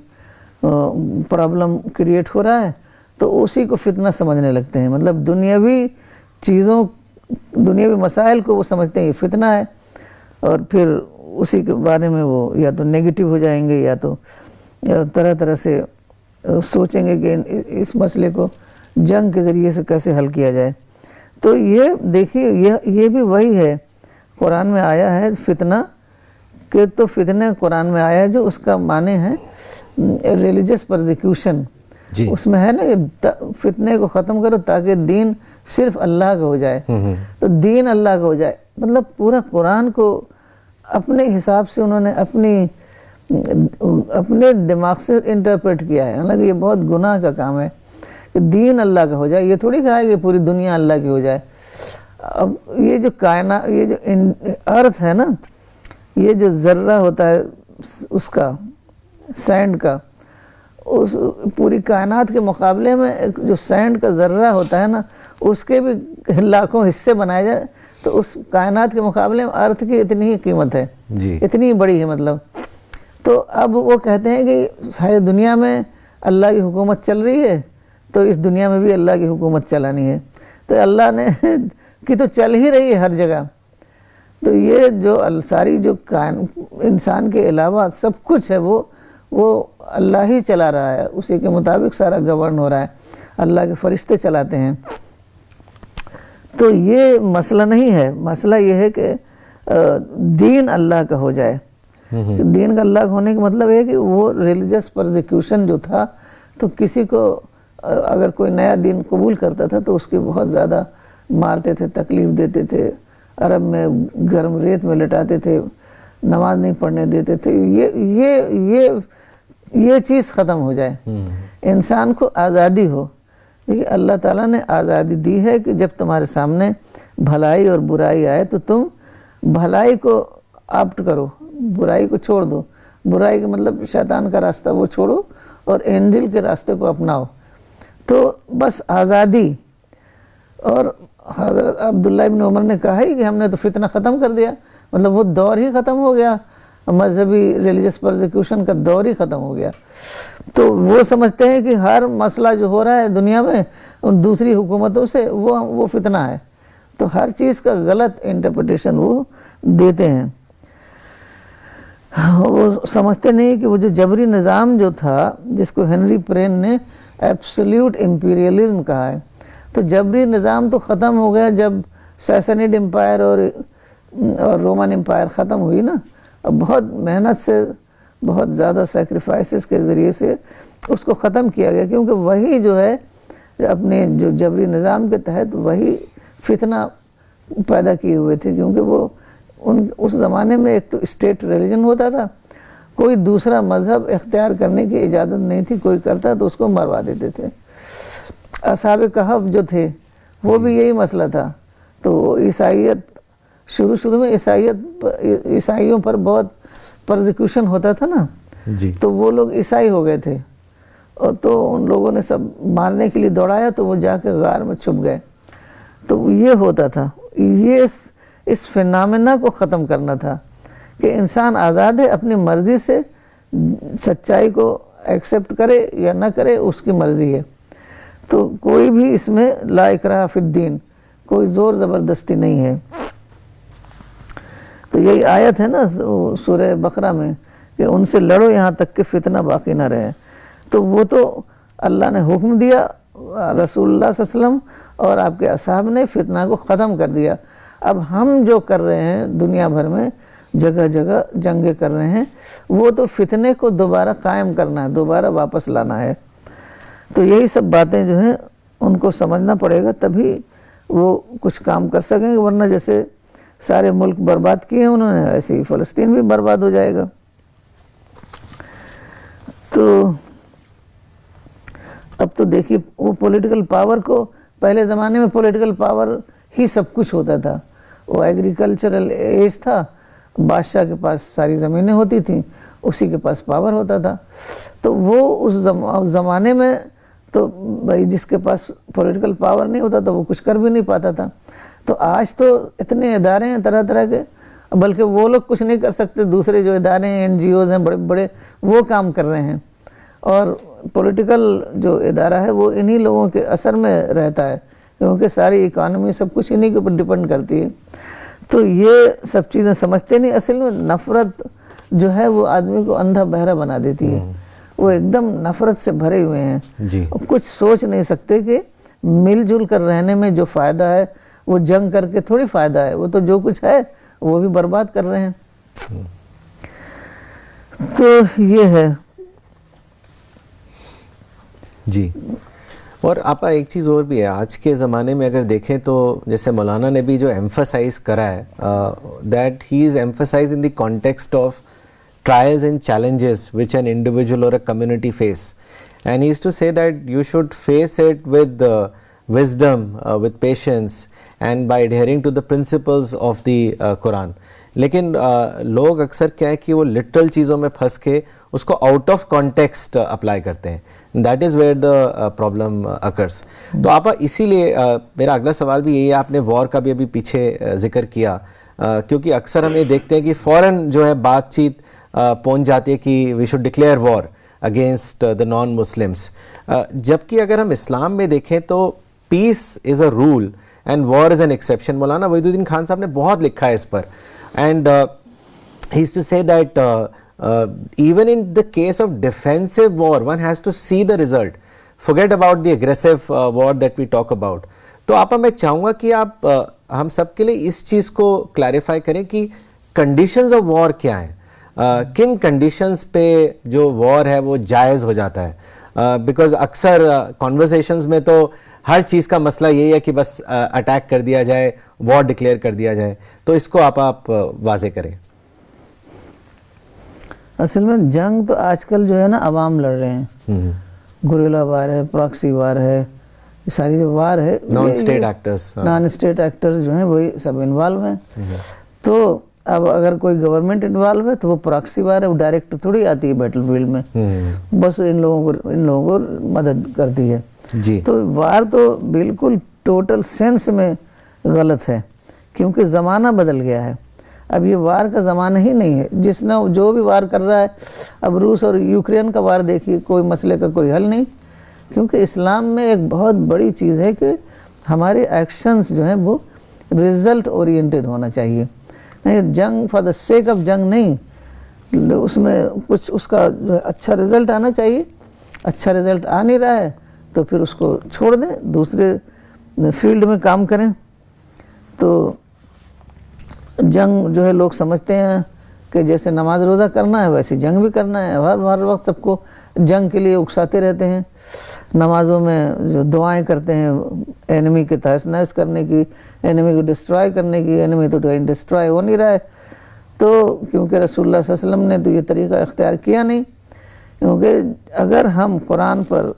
پرابلم کریٹ ہو رہا ہے، تو اسی کو فتنہ سمجھنے لگتے ہیں۔ مطلب دنیاوی چیزوں، دنیاوی مسائل کو وہ سمجھتے ہیں یہ فتنہ ہے، اور پھر اسی کے بارے میں وہ یا تو نیگیٹو ہو جائیں گے یا تو طرح طرح سے سوچیں گے کہ اس مسئلے کو جنگ کے ذریعے سے کیسے حل کیا جائے۔ تو یہ دیکھیے، یہ بھی وہی ہے، قرآن میں آیا ہے فتنہ، کہ تو فتنہ قرآن میں آیا ہے جو اس کا معنی ہے ریلیجس پرزیکیوشن، جی اس میں ہے نا کہ فتنے کو ختم کرو تاکہ دین صرف اللہ کا ہو جائے، تو دین اللہ کا ہو جائے، مطلب پورا قرآن کو اپنے حساب سے انہوں نے اپنے دماغ سے انٹرپریٹ کیا ہے، حالانکہ یہ بہت گناہ کا کام ہے کہ دین اللہ کا ہو جائے۔ یہ تھوڑی کہا ہے کہ پوری دنیا اللہ کی ہو جائے۔ اب یہ جو کائنات، یہ جو ارتھ ہے نا، یہ جو ذرہ ہوتا ہے اس کا، سینڈ کا، اس پوری کائنات کے مقابلے میں جو سینڈ کا ذرہ ہوتا ہے نا، اس کے بھی لاکھوں حصے بنائے جائے تو اس کائنات کے مقابلے میں ارتھ کی اتنی ہی قیمت ہے، جی اتنی بڑی ہے مطلب۔ تو اب وہ کہتے ہیں کہ ساری دنیا میں اللہ کی حکومت چل رہی ہے، تو اس دنیا میں بھی اللہ کی حکومت چلانی ہے، تو اللہ نے کی تو چل ہی رہی ہے ہر جگہ۔ تو یہ جو ساری جو انسان کے علاوہ سب کچھ ہے وہ اللہ ہی چلا رہا ہے، اسی کے مطابق سارا گورن ہو رہا ہے، اللہ کے فرشتے چلاتے ہیں۔ تو یہ مسئلہ نہیں ہے، مسئلہ یہ ہے کہ دین اللہ کا ہو جائے۔ دین کا اللہ کا ہونے کا مطلب ہے کہ وہ ریلیجس پرزیکیوشن جو تھا، تو کسی کو اگر کوئی نیا دین قبول کرتا تھا تو اس کی بہت زیادہ مارتے تھے، تکلیف دیتے تھے، عرب میں گرم ریت میں لٹاتے تھے، نماز نہیں پڑھنے دیتے تھے۔ یہ چیز ختم ہو جائے، انسان کو آزادی ہو۔ دیکھیے اللہ تعالیٰ نے آزادی دی ہے کہ جب تمہارے سامنے بھلائی اور برائی آئے تو تم بھلائی کو آپٹ کرو، برائی کو چھوڑ دو۔ برائی کا مطلب شیطان کا راستہ وہ چھوڑو اور انجیل کے راستے کو اپناؤ، تو بس آزادی۔ اور حضرت عبداللہ ابن عمر نے کہا ہی کہ ہم نے تو فتنہ ختم کر دیا، مطلب وہ دور ہی ختم ہو گیا، مذہبی ریلیجس پرزیکیوشن کا دور ہی ختم ہو گیا۔ تو وہ سمجھتے ہیں کہ ہر مسئلہ جو ہو رہا ہے دنیا میں ان دوسری حکومتوں سے وہ فتنہ ہے، تو ہر چیز کا غلط انٹرپریٹیشن وہ دیتے ہیں۔ وہ سمجھتے نہیں کہ وہ جو جبری نظام جو تھا، جس کو ہنری پرین نے ایبسلیوٹ امپیریلزم کہا ہے، تو جبری نظام تو ختم ہو گیا جب سیسنیڈ امپائر اور رومن امپائر ختم ہوئی نا۔ اب بہت محنت سے، بہت زیادہ سیکریفائسز کے ذریعے سے اس کو ختم کیا گیا، کیونکہ وہی جو ہے اپنے جو جبری نظام کے تحت وہی فتنہ پیدا کیے ہوئے تھے، کیونکہ وہ اس زمانے میں ایک تو اسٹیٹ ریلیجن ہوتا تھا، کوئی دوسرا مذہب اختیار کرنے کی اجازت نہیں تھی، کوئی کرتا تو اس کو مروا دیتے تھے۔ اصحاب کہف جو تھے وہ بھی یہی مسئلہ تھا، تو عیسائیت شروع میں عیسائیوں پر بہت پرزیکیوشن ہوتا تھا نا، جی تو وہ لوگ عیسائی ہو گئے تھے، اور تو ان لوگوں نے سب مارنے کے لیے دوڑایا تو وہ جا کے غار میں چھپ گئے۔ تو یہ ہوتا تھا، یہ اس فینامنا کو ختم کرنا تھا کہ انسان آزاد ہے، اپنی مرضی سے سچائی کو ایکسیپٹ کرے یا نہ کرے، اس کی مرضی ہے۔ تو کوئی بھی اس میں لا اکراہ فی الدین، کوئی زور زبردستی نہیں ہے۔ تو یہی آیت ہے نا سورہ بقرہ میں کہ ان سے لڑو یہاں تک کہ فتنہ باقی نہ رہے۔ تو وہ تو اللہ نے حکم دیا، رسول اللہ صلی اللہ علیہ وسلم اور آپ کے اصحاب نے فتنہ کو ختم کر دیا۔ اب ہم جو کر رہے ہیں دنیا بھر میں جگہ جگہ جنگیں کر رہے ہیں، وہ تو فتنے کو دوبارہ قائم کرنا ہے، دوبارہ واپس لانا ہے. تو یہی سب باتیں جو ہیں ان کو سمجھنا پڑے گا، تبھی وہ کچھ کام کر سکیں گے. ورنہ جیسے سارے ملک برباد کیے ہیں انہوں نے، ایسے ہی فلسطین بھی برباد ہو جائے گا. تو اب تو دیکھیے وہ پولیٹیکل پاور کو، پہلے زمانے میں پولیٹیکل پاور ہی سب کچھ ہوتا تھا. وہ ایگریکلچرل ایج تھا، بادشاہ کے پاس ساری زمینیں ہوتی تھیں، اسی کے پاس پاور ہوتا تھا. تو وہ اس زمانے میں تو بھائی جس کے پاس پولیٹیکل پاور نہیں ہوتا تو وہ کچھ کر بھی نہیں پاتا تھا. تو آج تو اتنے ادارے ہیں طرح طرح کے، بلکہ وہ لوگ کچھ نہیں کر سکتے، دوسرے جو ادارے ہیں NGOs ہیں بڑے بڑے وہ کام کر رہے ہیں. اور پولیٹیکل جو ادارہ ہے وہ انہی لوگوں کے اثر میں رہتا ہے، کیونکہ ساری اکانومی سب کچھ انہی کے اوپر ڈیپینڈ کرتی ہے. تو یہ سب چیزیں سمجھتے نہیں. اصل میں نفرت جو ہے وہ آدمی کو اندھا بہرا بنا دیتی ہے. وہ ایک دم نفرت سے بھرے ہوئے ہیں، کچھ سوچ نہیں سکتے کہ مل جل کر رہنے میں جو فائدہ ہے وہ جنگ کر کے تھوڑی فائدہ ہے. وہ تو جو کچھ ہے وہ بھی برباد کر رہے ہیں. تو یہ ہے جی. اور آپا ایک چیز اور بھی ہے آج کے زمانے میں اگر دیکھیں تو جیسے مولانا نے بھی جو ایمفسائز کرا ہے that he is emphasise in the context of trials and challenges which an individual or a community face, and he used to say that you should face it with wisdom, with patience, and by adhering to the principles of the Quran. لیکن لوگ اکثر کیا ہے کہ وہ literal چیزوں میں پھنس کے اس کو آؤٹ آف کانٹیکسٹ اپلائی کرتے ہیں. That is where the problem occurs. تو آپ اسی لیے میرا اگلا سوال بھی یہی ہے، آپ نے وار کا بھی ابھی پیچھے ذکر کیا، کیونکہ اکثر ہم یہ دیکھتے ہیں کہ فوراً جو ہے بات چیت پہنچ جاتی ہے کہ we should declare war against the non Muslims, جبکہ اگر ہم اسلام میں دیکھیں تو peace is a rule and war is an exception. Maulana Wahiduddin Khan Sahib نے بہت لکھا ہے اس پر، and he is to say that even in the case of defensive war one has to see the result, forget about the aggressive war that we talk about. تو آپا میں چاہوں گا کہ آپ ہم سب کے لیے اس چیز کو کلیریفائی کریں کہ کنڈیشنز آف وار کیا ہیں، کن کنڈیشنز پہ جو وار ہے وہ جائز ہو جاتا ہے. بیکاز اکثر کانورسیشنز میں تو ہر چیز کا مسئلہ یہی ہے کہ بس اٹیک کر دیا جائے، وار ڈکلیئر کر دیا جائے. تو اس کو آپ واضح کریں. اصل میں جنگ تو آج کل جو ہے نا عوام لڑ رہے ہیں، گوریلا وار ہے، پراکسی وار ہے، یہ ساری جو وار ہے نان اسٹیٹ ایکٹرز جو ہیں وہی سب انوالو ہیں. تو اب اگر کوئی گورنمنٹ انوالو ہے تو وہ پراکسی وار ہے، وہ ڈائریکٹ تھوڑی آتی ہے بیٹل فیلڈ میں، بس ان لوگوں کو مدد کرتی ہے. تو وار تو بالکل ٹوٹل سینس میں غلط ہے، کیونکہ زمانہ بدل گیا ہے. اب یہ وار کا زمانہ ہی نہیں ہے. جس نے جو بھی وار کر رہا ہے، اب روس اور یوکرین کا وار دیکھیے، کوئی مسئلے کا کوئی حل نہیں. کیونکہ اسلام میں ایک بہت بڑی چیز ہے کہ ہمارے ایکشنز جو ہیں وہ ریزلٹ اورینٹڈ ہونا چاہیے. نہیں جنگ فار دا سیک آف جنگ نہیں، اس میں کچھ اس کا اچھا رزلٹ آنا چاہیے. اچھا رزلٹ آ نہیں رہا ہے تو پھر اس کو چھوڑ دیں، دوسرے فیلڈ میں کام کریں. تو جنگ جو ہے لوگ سمجھتے ہیں کہ جیسے نماز روزہ کرنا ہے ویسے جنگ بھی کرنا ہے. ہر وقت سب کو جنگ کے لیے اکساتے رہتے ہیں. نمازوں میں جو دعائیں کرتے ہیں اینمی کے تحس نحس کرنے کی، اینمی کو ڈسٹرائے کرنے کی، اینمی تو ڈسٹرائے ہو نہیں رہا ہے. تو کیونکہ رسول اللہ صلی اللہ علیہ وسلم نے تو یہ طریقہ اختیار کیا نہیں. کیونکہ اگر ہم قرآن پر،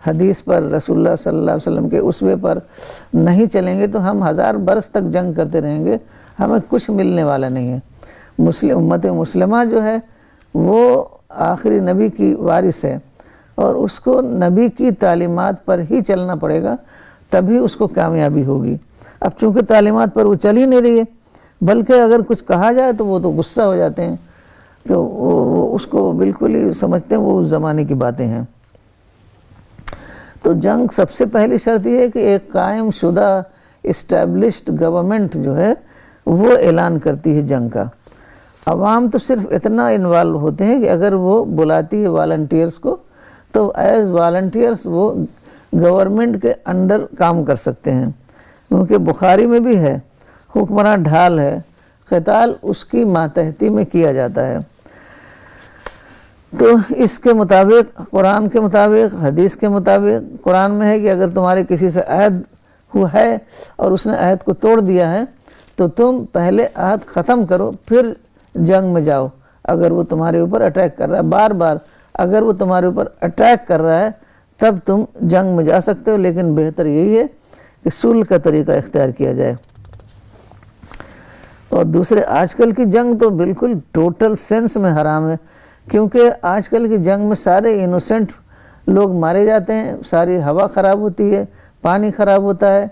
حدیث پر، رسول اللہ صلی اللہ علیہ وسلم کے اسوے پر نہیں چلیں گے تو ہم 1000 برس تک جنگ کرتے رہیں گے، ہمیں کچھ ملنے والا نہیں ہے. امت مسلمہ جو ہے وہ آخری نبی کی وارث ہے، اور اس کو نبی کی تعلیمات پر ہی چلنا پڑے گا، تبھی اس کو کامیابی ہوگی. اب چونکہ تعلیمات پر وہ چل ہی نہیں رہی ہے، بلکہ اگر کچھ کہا جائے تو وہ تو غصہ ہو جاتے ہیں کہ وہ اس کو بالکل ہی سمجھتے ہیں وہ اس زمانے کی باتیں ہیں. تو جنگ سب سے پہلی شرط یہ ہے کہ ایک قائم شدہ اسٹیبلشڈ گورنمنٹ جو ہے وہ اعلان کرتی ہے جنگ کا. عوام تو صرف اتنا انوالو ہوتے ہیں کہ اگر وہ بلاتی ہے والنٹیئرز کو تو ایز والنٹیئرز وہ گورنمنٹ کے انڈر کام کر سکتے ہیں. کیونکہ بخاری میں بھی ہے، حکمراں ڈھال ہے، قتال اس کی ماتحتی میں کیا جاتا ہے۔ تو اس کے مطابق، قرآن کے مطابق، حدیث کے مطابق، قرآن میں ہے کہ اگر تمہارے کسی سے عہد ہوا ہے اور اس نے عہد کو توڑ دیا ہے تو تم پہلے عہد ختم کرو پھر جنگ میں جاؤ۔ اگر وہ تمہارے اوپر اٹیک کر رہا ہے، بار بار اگر وہ تمہارے اوپر اٹیک کر رہا ہے تب تم جنگ میں جا سکتے ہو، لیکن بہتر یہی ہے کہ صلح کا طریقہ اختیار کیا جائے۔ اور دوسرے، آج کل کی جنگ تو بالکل ٹوٹل سینس میں حرام ہے، کیونکہ آج کل کی جنگ میں سارے انوسنٹ لوگ مارے جاتے ہیں، ساری ہوا خراب ہوتی ہے، پانی خراب ہوتا ہے،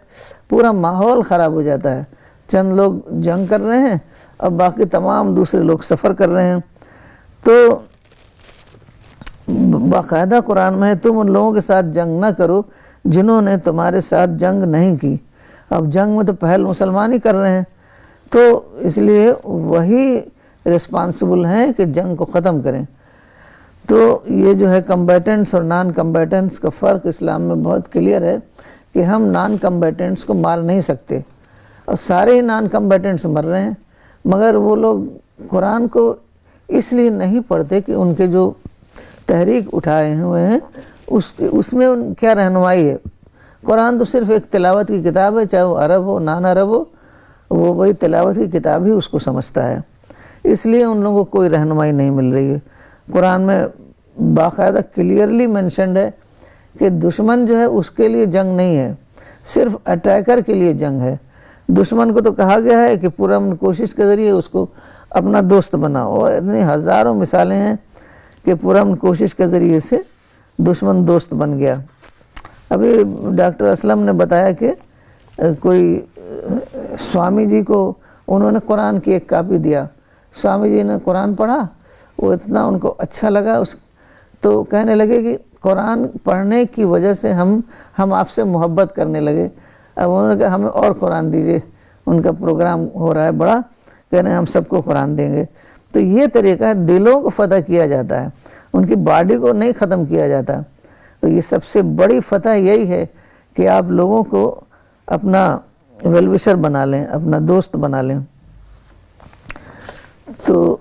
پورا ماحول خراب ہو جاتا ہے۔ چند لوگ جنگ کر رہے ہیں اور باقی تمام دوسرے لوگ سفر کر رہے ہیں۔ تو باقاعدہ قرآن میں ہے تم ان لوگوں کے ساتھ جنگ نہ کرو جنہوں نے تمہارے ساتھ جنگ نہیں کی۔ اب جنگ میں تو پہل مسلمان ہی کر رہے ہیں، تو اس لیے وہی رسپانسبل ہیں کہ جنگ کو ختم کریں۔ تو یہ جو ہے کمبیٹنٹس اور نان کمبیٹنٹس کا فرق اسلام میں بہت کلیئر ہے کہ ہم نان کمبیٹنٹس کو مار نہیں سکتے، اور سارے ہی نان کمبیٹنٹس مر رہے ہیں، مگر وہ لوگ قرآن کو اس لیے نہیں پڑھتے کہ ان کے جو تحریک اٹھائے ہوئے ہیں اس میں ان کیا رہنمائی ہے۔ قرآن تو صرف ایک تلاوت کی کتاب ہے، چاہے وہ عرب ہو نان عرب ہو، وہ وہی تلاوت کی کتاب ہی اس کو سمجھتا ہے، اس لیے ان لوگوں کو کوئی رہنمائی نہیں مل رہی ہے۔ قرآن میں باقاعدہ کلیئرلی مینشنڈ ہے کہ دشمن جو ہے اس کے لیے جنگ نہیں ہے، صرف اٹیکر کے لیے جنگ ہے۔ دشمن کو تو کہا گیا ہے کہ پرامن کوشش کے ذریعے اس کو اپنا دوست بناؤ، اور اتنی ہزاروں مثالیں ہیں کہ پرامن کوشش کے ذریعے سے دشمن دوست بن گیا۔ ابھی ڈاکٹر اسلم نے بتایا کہ کوئی سوامی جی کو انہوں نے قرآن کی ایک کاپی دیا، سوامی جی نے قرآن پڑھا، وہ اتنا ان کو اچھا لگا، تو کہنے لگے کہ قرآن پڑھنے کی وجہ سے ہم آپ سے محبت کرنے لگے۔ اب انہوں نے کہا ہمیں اور قرآن دیجئے، ان کا پروگرام ہو رہا ہے بڑا، کہہ رہے ہیں ہم سب کو قرآن دیں گے۔ تو یہ طریقہ ہے، دلوں کو فتح کیا جاتا ہے، ان کی باڈی کو نہیں ختم کیا جاتا۔ تو یہ سب سے بڑی فتح یہی ہے کہ آپ لوگوں کو اپنا ویل وشر بنا لیں، اپنا دوست بنا لیں۔ تو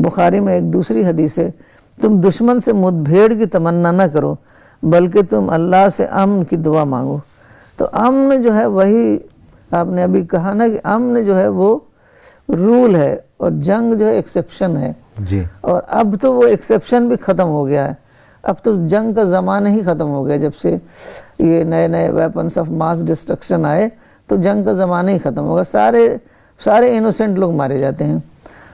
بخاری میں ایک دوسری حدیث ہے، تم دشمن سے مد بھیڑ کی تمنا نہ کرو بلکہ تم اللہ سے امن کی دعا مانگو۔ تو امن جو ہے وہی آپ نے ابھی کہا نا کہ امن جو ہے وہ رول ہے اور جنگ جو ہے ایکسیپشن ہے جی۔ اور اب تو وہ ایکسیپشن بھی ختم ہو گیا ہے، اب تو جنگ کا زمانہ ہی ختم ہو گیا۔ جب سے یہ نئے نئے ویپنس آف ماس ڈسٹرکشن آئے تو جنگ کا زمانہ ہی ختم ہو گیا، سارے انوسنٹ لوگ مارے جاتے ہیں،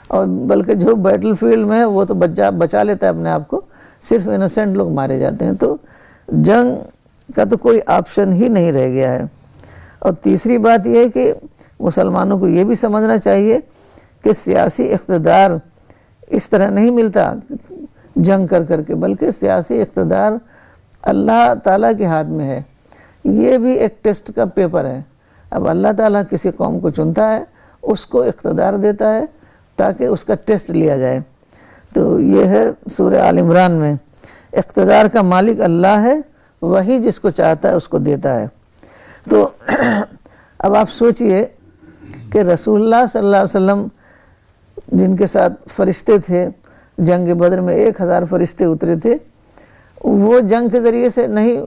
اور بلکہ جو بیٹل فیلڈ میں ہے وہ تو بچا لیتا ہے اپنے آپ کو، صرف انوسنٹ لوگ مارے جاتے ہیں۔ تو جنگ کا تو کوئی آپشن ہی نہیں رہ گیا ہے۔ اور تیسری بات یہ ہے کہ مسلمانوں کو یہ بھی سمجھنا چاہیے کہ سیاسی اقتدار اس طرح نہیں ملتا جنگ کر کے، بلکہ سیاسی اقتدار اللہ تعالیٰ کے ہاتھ میں ہے۔ یہ بھی ایک ٹیسٹ کا پیپر ہے۔ اب اللہ تعالیٰ کسی قوم کو چنتا ہے، اس کو اقتدار دیتا ہے تاکہ اس کا ٹیسٹ لیا جائے۔ تو یہ ہے سورہ آل عمران میں، اقتدار کا مالک اللہ ہے، وہی جس کو چاہتا ہے اس کو دیتا ہے۔ تو اب آپ سوچئے کہ رسول اللہ صلی اللہ علیہ وسلم جن کے ساتھ فرشتے تھے، جنگ بدر میں 1000 فرشتے اترے تھے، وہ جنگ کے ذریعے سے نہیں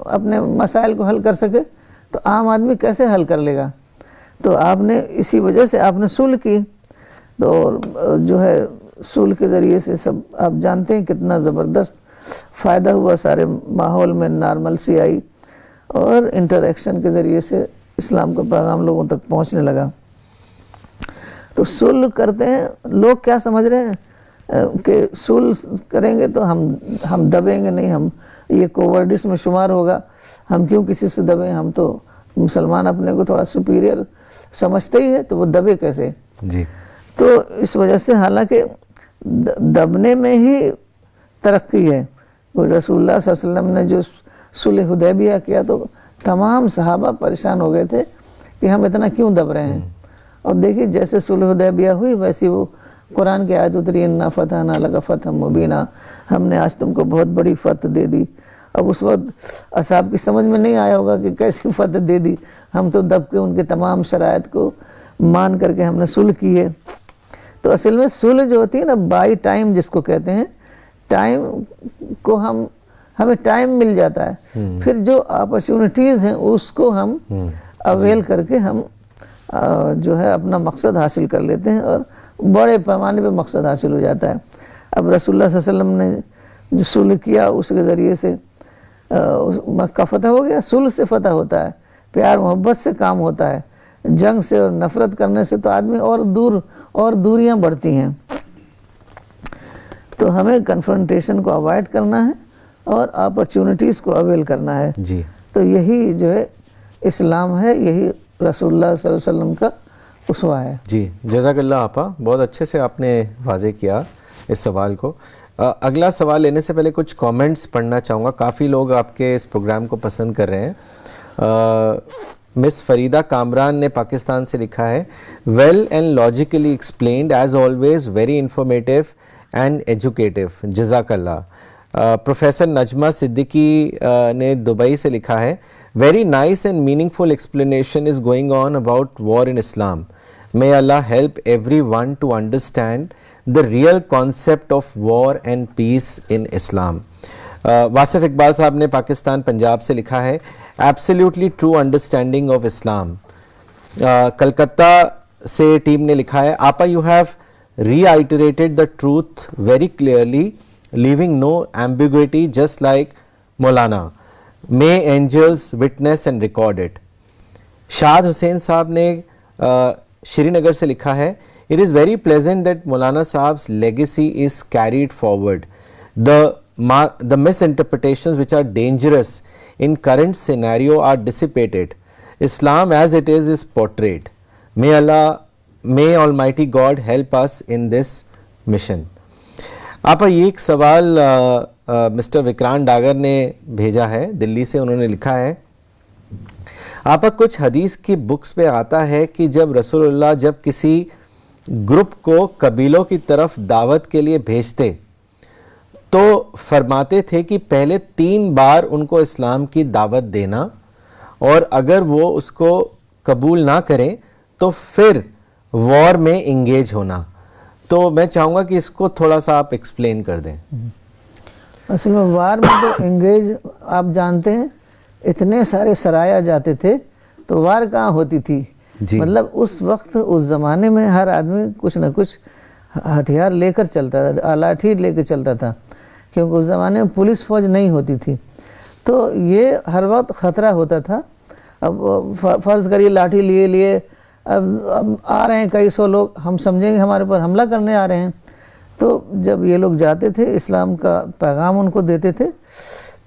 اپنے مسائل کو حل کر سکے تو عام آدمی کیسے حل کر لے گا؟ تو آپ نے اسی وجہ سے آپ نے صلح کی، تو جو ہے صلح کے ذریعے سے سب آپ جانتے ہیں کتنا زبردست فائدہ ہوا، سارے ماحول میں نارملسی آئی اور انٹریکشن کے ذریعے سے اسلام کا پیغام لوگوں تک پہنچنے لگا۔ تو صلح کرتے ہیں، لوگ کیا سمجھ رہے ہیں کہ صلح کریں گے تو ہم دبیں گے نہیں، ہم یہ کوورڈس میں شمار ہوگا، ہم کیوں کسی سے دبیں، ہم تو مسلمان اپنے کو تھوڑا سپیریئر سمجھتے ہی ہے تو وہ دبے کیسے؟ جی۔ تو اس وجہ سے حالانکہ دبنے میں ہی ترقی ہے۔ رسول اللہ صلی اللہ علیہ وسلم نے جو صلح حدیبیہ کیا تو تمام صحابہ پریشان ہو گئے تھے کہ ہم اتنا کیوں دب رہے ہیں، اور دیکھیے جیسے صلح حدیبیہ ہوئی ویسی وہ قرآن کی آیت اتری، انا فتحنا لک فتحا مبینا، ہم نے آج تم کو بہت بڑی فتح دے دی، اب اس وقت اصحاب کی سمجھ میں نہیں آیا ہوگا کہ کیسی فتح دے دی، ہم تو دب کے ان کے تمام شرائط کو مان کر کے ہم نے صلح کی ہے۔ تو اصل میں صلح جو ہوتی ہے نا، بائی ٹائم جس کو کہتے ہیں، ٹائم کو ہمیں ٹائم مل جاتا ہے، پھر جو اپرچونٹیز ہیں اس کو ہم اویل کر کے ہم جو ہے اپنا مقصد حاصل کر لیتے ہیں، اور بڑے پیمانے پہ مقصد حاصل ہو جاتا ہے۔ اب رسول اللہ صلی اللہ علیہ وسلم نے جو صلح کیا اس کے ذریعے سے مکہ فتح ہو گیا۔ صلح سے فتح ہوتا ہے، پیار محبت سے کام ہوتا ہے، جنگ سے اور نفرت کرنے سے تو آدمی اور دوریاں بڑھتی ہیں۔ تو ہمیں کنفرنٹیشن کو اوائڈ کرنا ہے اور اپرچونٹیز کو اویل کرنا ہے۔ جی، تو یہی جو ہے اسلام ہے، یہی رسول اللہ صلی اللہ علیہ وسلم کا اسوہ ہے۔ جی، جزاک اللہ آپا، بہت اچھے سے آپ نے واضح کیا اس سوال کو۔ اگلا سوال لینے سے پہلے کچھ کامنٹس پڑھنا چاہوں گا، کافی لوگ آپ کے اس پروگرام کو پسند کر رہے ہیں۔ مس فریدہ کامران نے پاکستان سے لکھا ہے، well and logically explained as always, very informative and educative, جزاک اللہ۔ پروفیسر نجمہ صدیقی نے دبئی سے لکھا ہے، very nice and meaningful explanation is going on about war in Islam, may Allah help everyone to understand the real concept of war and peace in Islam۔ Wasif Iqbal صاحب نے پاکستان پنجاب سے لکھا ہے، absolutely true understanding of Islam۔ Calcutta سے team نے لکھا ہے، آپا you have reiterated the truth very clearly leaving no ambiguity just like Maulana, may angels witness and record it۔ شاد حسین صاحب نے شری نگر سے لکھا ہے، it is very pleasant that Maulana صاحب's legacy is carried forward. The misinterpretations which are dangerous in current scenario are dissipated. Islam as it is portrayed. May Almighty God help us in this mission۔ آپ یہ ایک سوال mister Vikrant Dagar نے بھیجا ہے دلی سے، انہوں نے لکھا ہے، آپا کچھ حدیث کی بکس پہ آتا ہے کہ جب رسول اللہ جب کسی گروپ کو قبیلوں کی طرف دعوت کے لیے بھیجتے تو فرماتے تھے کہ پہلے 3 بار ان کو اسلام کی دعوت دینا، اور اگر وہ اس کو قبول نہ کریں تو پھر وار میں انگیج ہونا۔ تو میں چاہوں گا کہ اس کو تھوڑا سا آپ ایکسپلین کر دیں۔ اصل میں وار میں تو انگیج آپ جانتے ہیں اتنے سارے سرایا جاتے تھے، تو وار کہاں ہوتی تھی؟ مطلب اس وقت اس زمانے میں ہر آدمی کچھ نہ کچھ ہتھیار لے کر چلتا تھا، لاٹھی لے کے چلتا تھا، کیونکہ اس زمانے میں پولیس فوج نہیں ہوتی تھی، تو یہ ہر وقت خطرہ ہوتا تھا۔ اب فرض کریے لاٹھی لیے اب آ رہے ہیں کئی سو لوگ، ہم سمجھیں گے ہمارے پر حملہ کرنے آ رہے ہیں، تو جب یہ لوگ جاتے تھے اسلام کا پیغام ان کو دیتے تھے،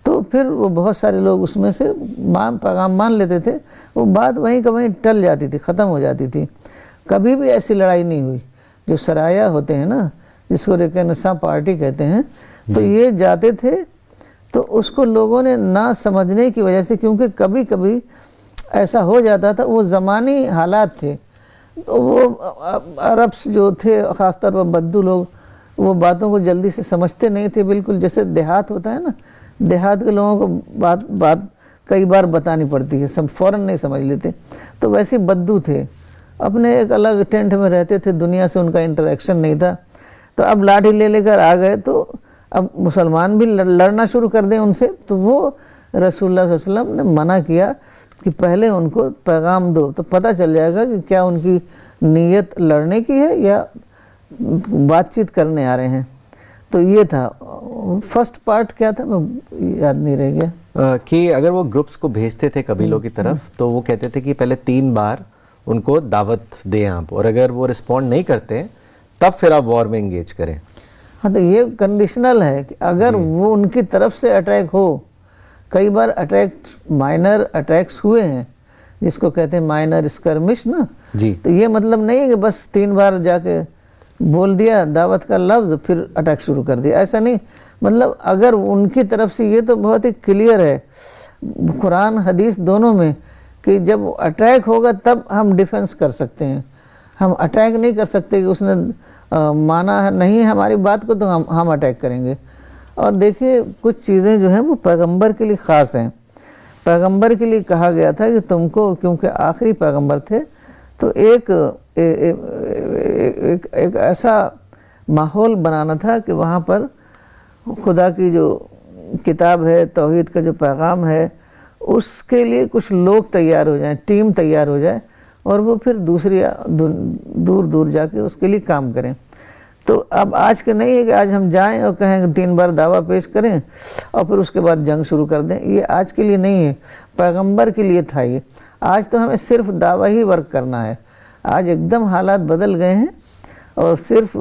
تو پھر وہ بہت سارے لوگ اس میں سے پیغام مان لیتے تھے، وہ بات وہیں کا وہیں ٹل جاتی تھی، ختم ہو جاتی تھی۔ کبھی بھی ایسی لڑائی نہیں ہوئی۔ جو سرایا ہوتے ہیں نا، جس کو ریکنساں پارٹی کہتے ہیں، تو یہ جاتے تھے تو اس کو لوگوں نے نہ سمجھنے کی وجہ سے، کیونکہ کبھی کبھی ایسا ہو جاتا تھا، وہ زمانی حالات تھے، تو وہ عرب جو تھے خاص طور پر بدو لوگ، وہ باتوں کو جلدی سے سمجھتے نہیں تھے، بالکل جیسے دیہات ہوتا ہے نا، دیہات کے لوگوں کو بات کئی بار بتانی پڑتی ہے، سب فوراً نہیں سمجھ لیتے، تو ویسے بدو تھے، اپنے ایک الگ ٹینٹ میں رہتے تھے، دنیا سے ان کا انٹریکشن نہیں تھا۔ تو اب لاٹھی لے کر آ گئے، تو اب مسلمان بھی لڑنا شروع کر دیں ان سے، تو وہ رسول اللہ صلی اللہ علیہ وسلم نے منع کیا کہ پہلے ان کو پیغام دو، تو پتہ چل جائے گا کہ کیا ان کی نیت لڑنے کی ہے یا بات چیت کرنے آ رہے ہیں۔ تو یہ تھا فرسٹ پارٹ، کیا تھا میں یاد نہیں رہ گیا، کہ اگر وہ گروپس کو بھیجتے تھے قبیلوں کی طرف تو وہ کہتے تھے کہ پہلے 3 بار ان کو دعوت دیں آپ، اور اگر وہ رسپونڈ نہیں کرتے تب پھر آپ وار میں انگیج کریں۔ ہاں، تو یہ کنڈیشنل ہے کہ اگر وہ ان کی طرف سے اٹیک ہو، کئی بار مائنر اٹیکس ہوئے ہیں، جس کو کہتے ہیں مائنر اسکرمش نا، جی، تو یہ مطلب نہیں ہے کہ بس 3 بار جا کے بول دیا دعوت کا لفظ پھر اٹیک شروع کر دیا، ایسا نہیں۔ مطلب اگر ان کی طرف سے، یہ تو بہت ہی کلیئر ہے قرآن حدیث دونوں میں، کہ جب اٹیک ہوگا تب ہم ڈیفنس کر سکتے ہیں، ہم اٹیک نہیں کر سکتے کہ اس نے مانا نہیں ہماری بات کو تو ہم اٹیک کریں گے۔ اور دیکھیے کچھ چیزیں جو ہیں وہ پیغمبر کے لیے خاص ہیں. پیغمبر کے لیے کہا گیا تھا کہ تم کو، کیونکہ آخری پیغمبر تھے، تو ایک ایسا ماحول بنانا تھا کہ وہاں پر خدا کی جو کتاب ہے، توحید کا جو پیغام ہے، اس کے لیے کچھ لوگ تیار ہو جائیں، ٹیم تیار ہو جائے، اور وہ پھر دوسری دور دور جا کے اس کے لیے کام کریں. تو اب آج کے نہیں ہے کہ آج ہم جائیں اور کہیں کہ 3 بار دعویٰ پیش کریں اور پھر اس کے بعد جنگ شروع کر دیں. یہ آج کے لیے نہیں ہے، پیغمبر کے لیے تھا یہ. آج تو ہمیں صرف دعویٰ ہی ورک کرنا ہے. آج ایک دم حالات بدل گئے ہیں، اور صرف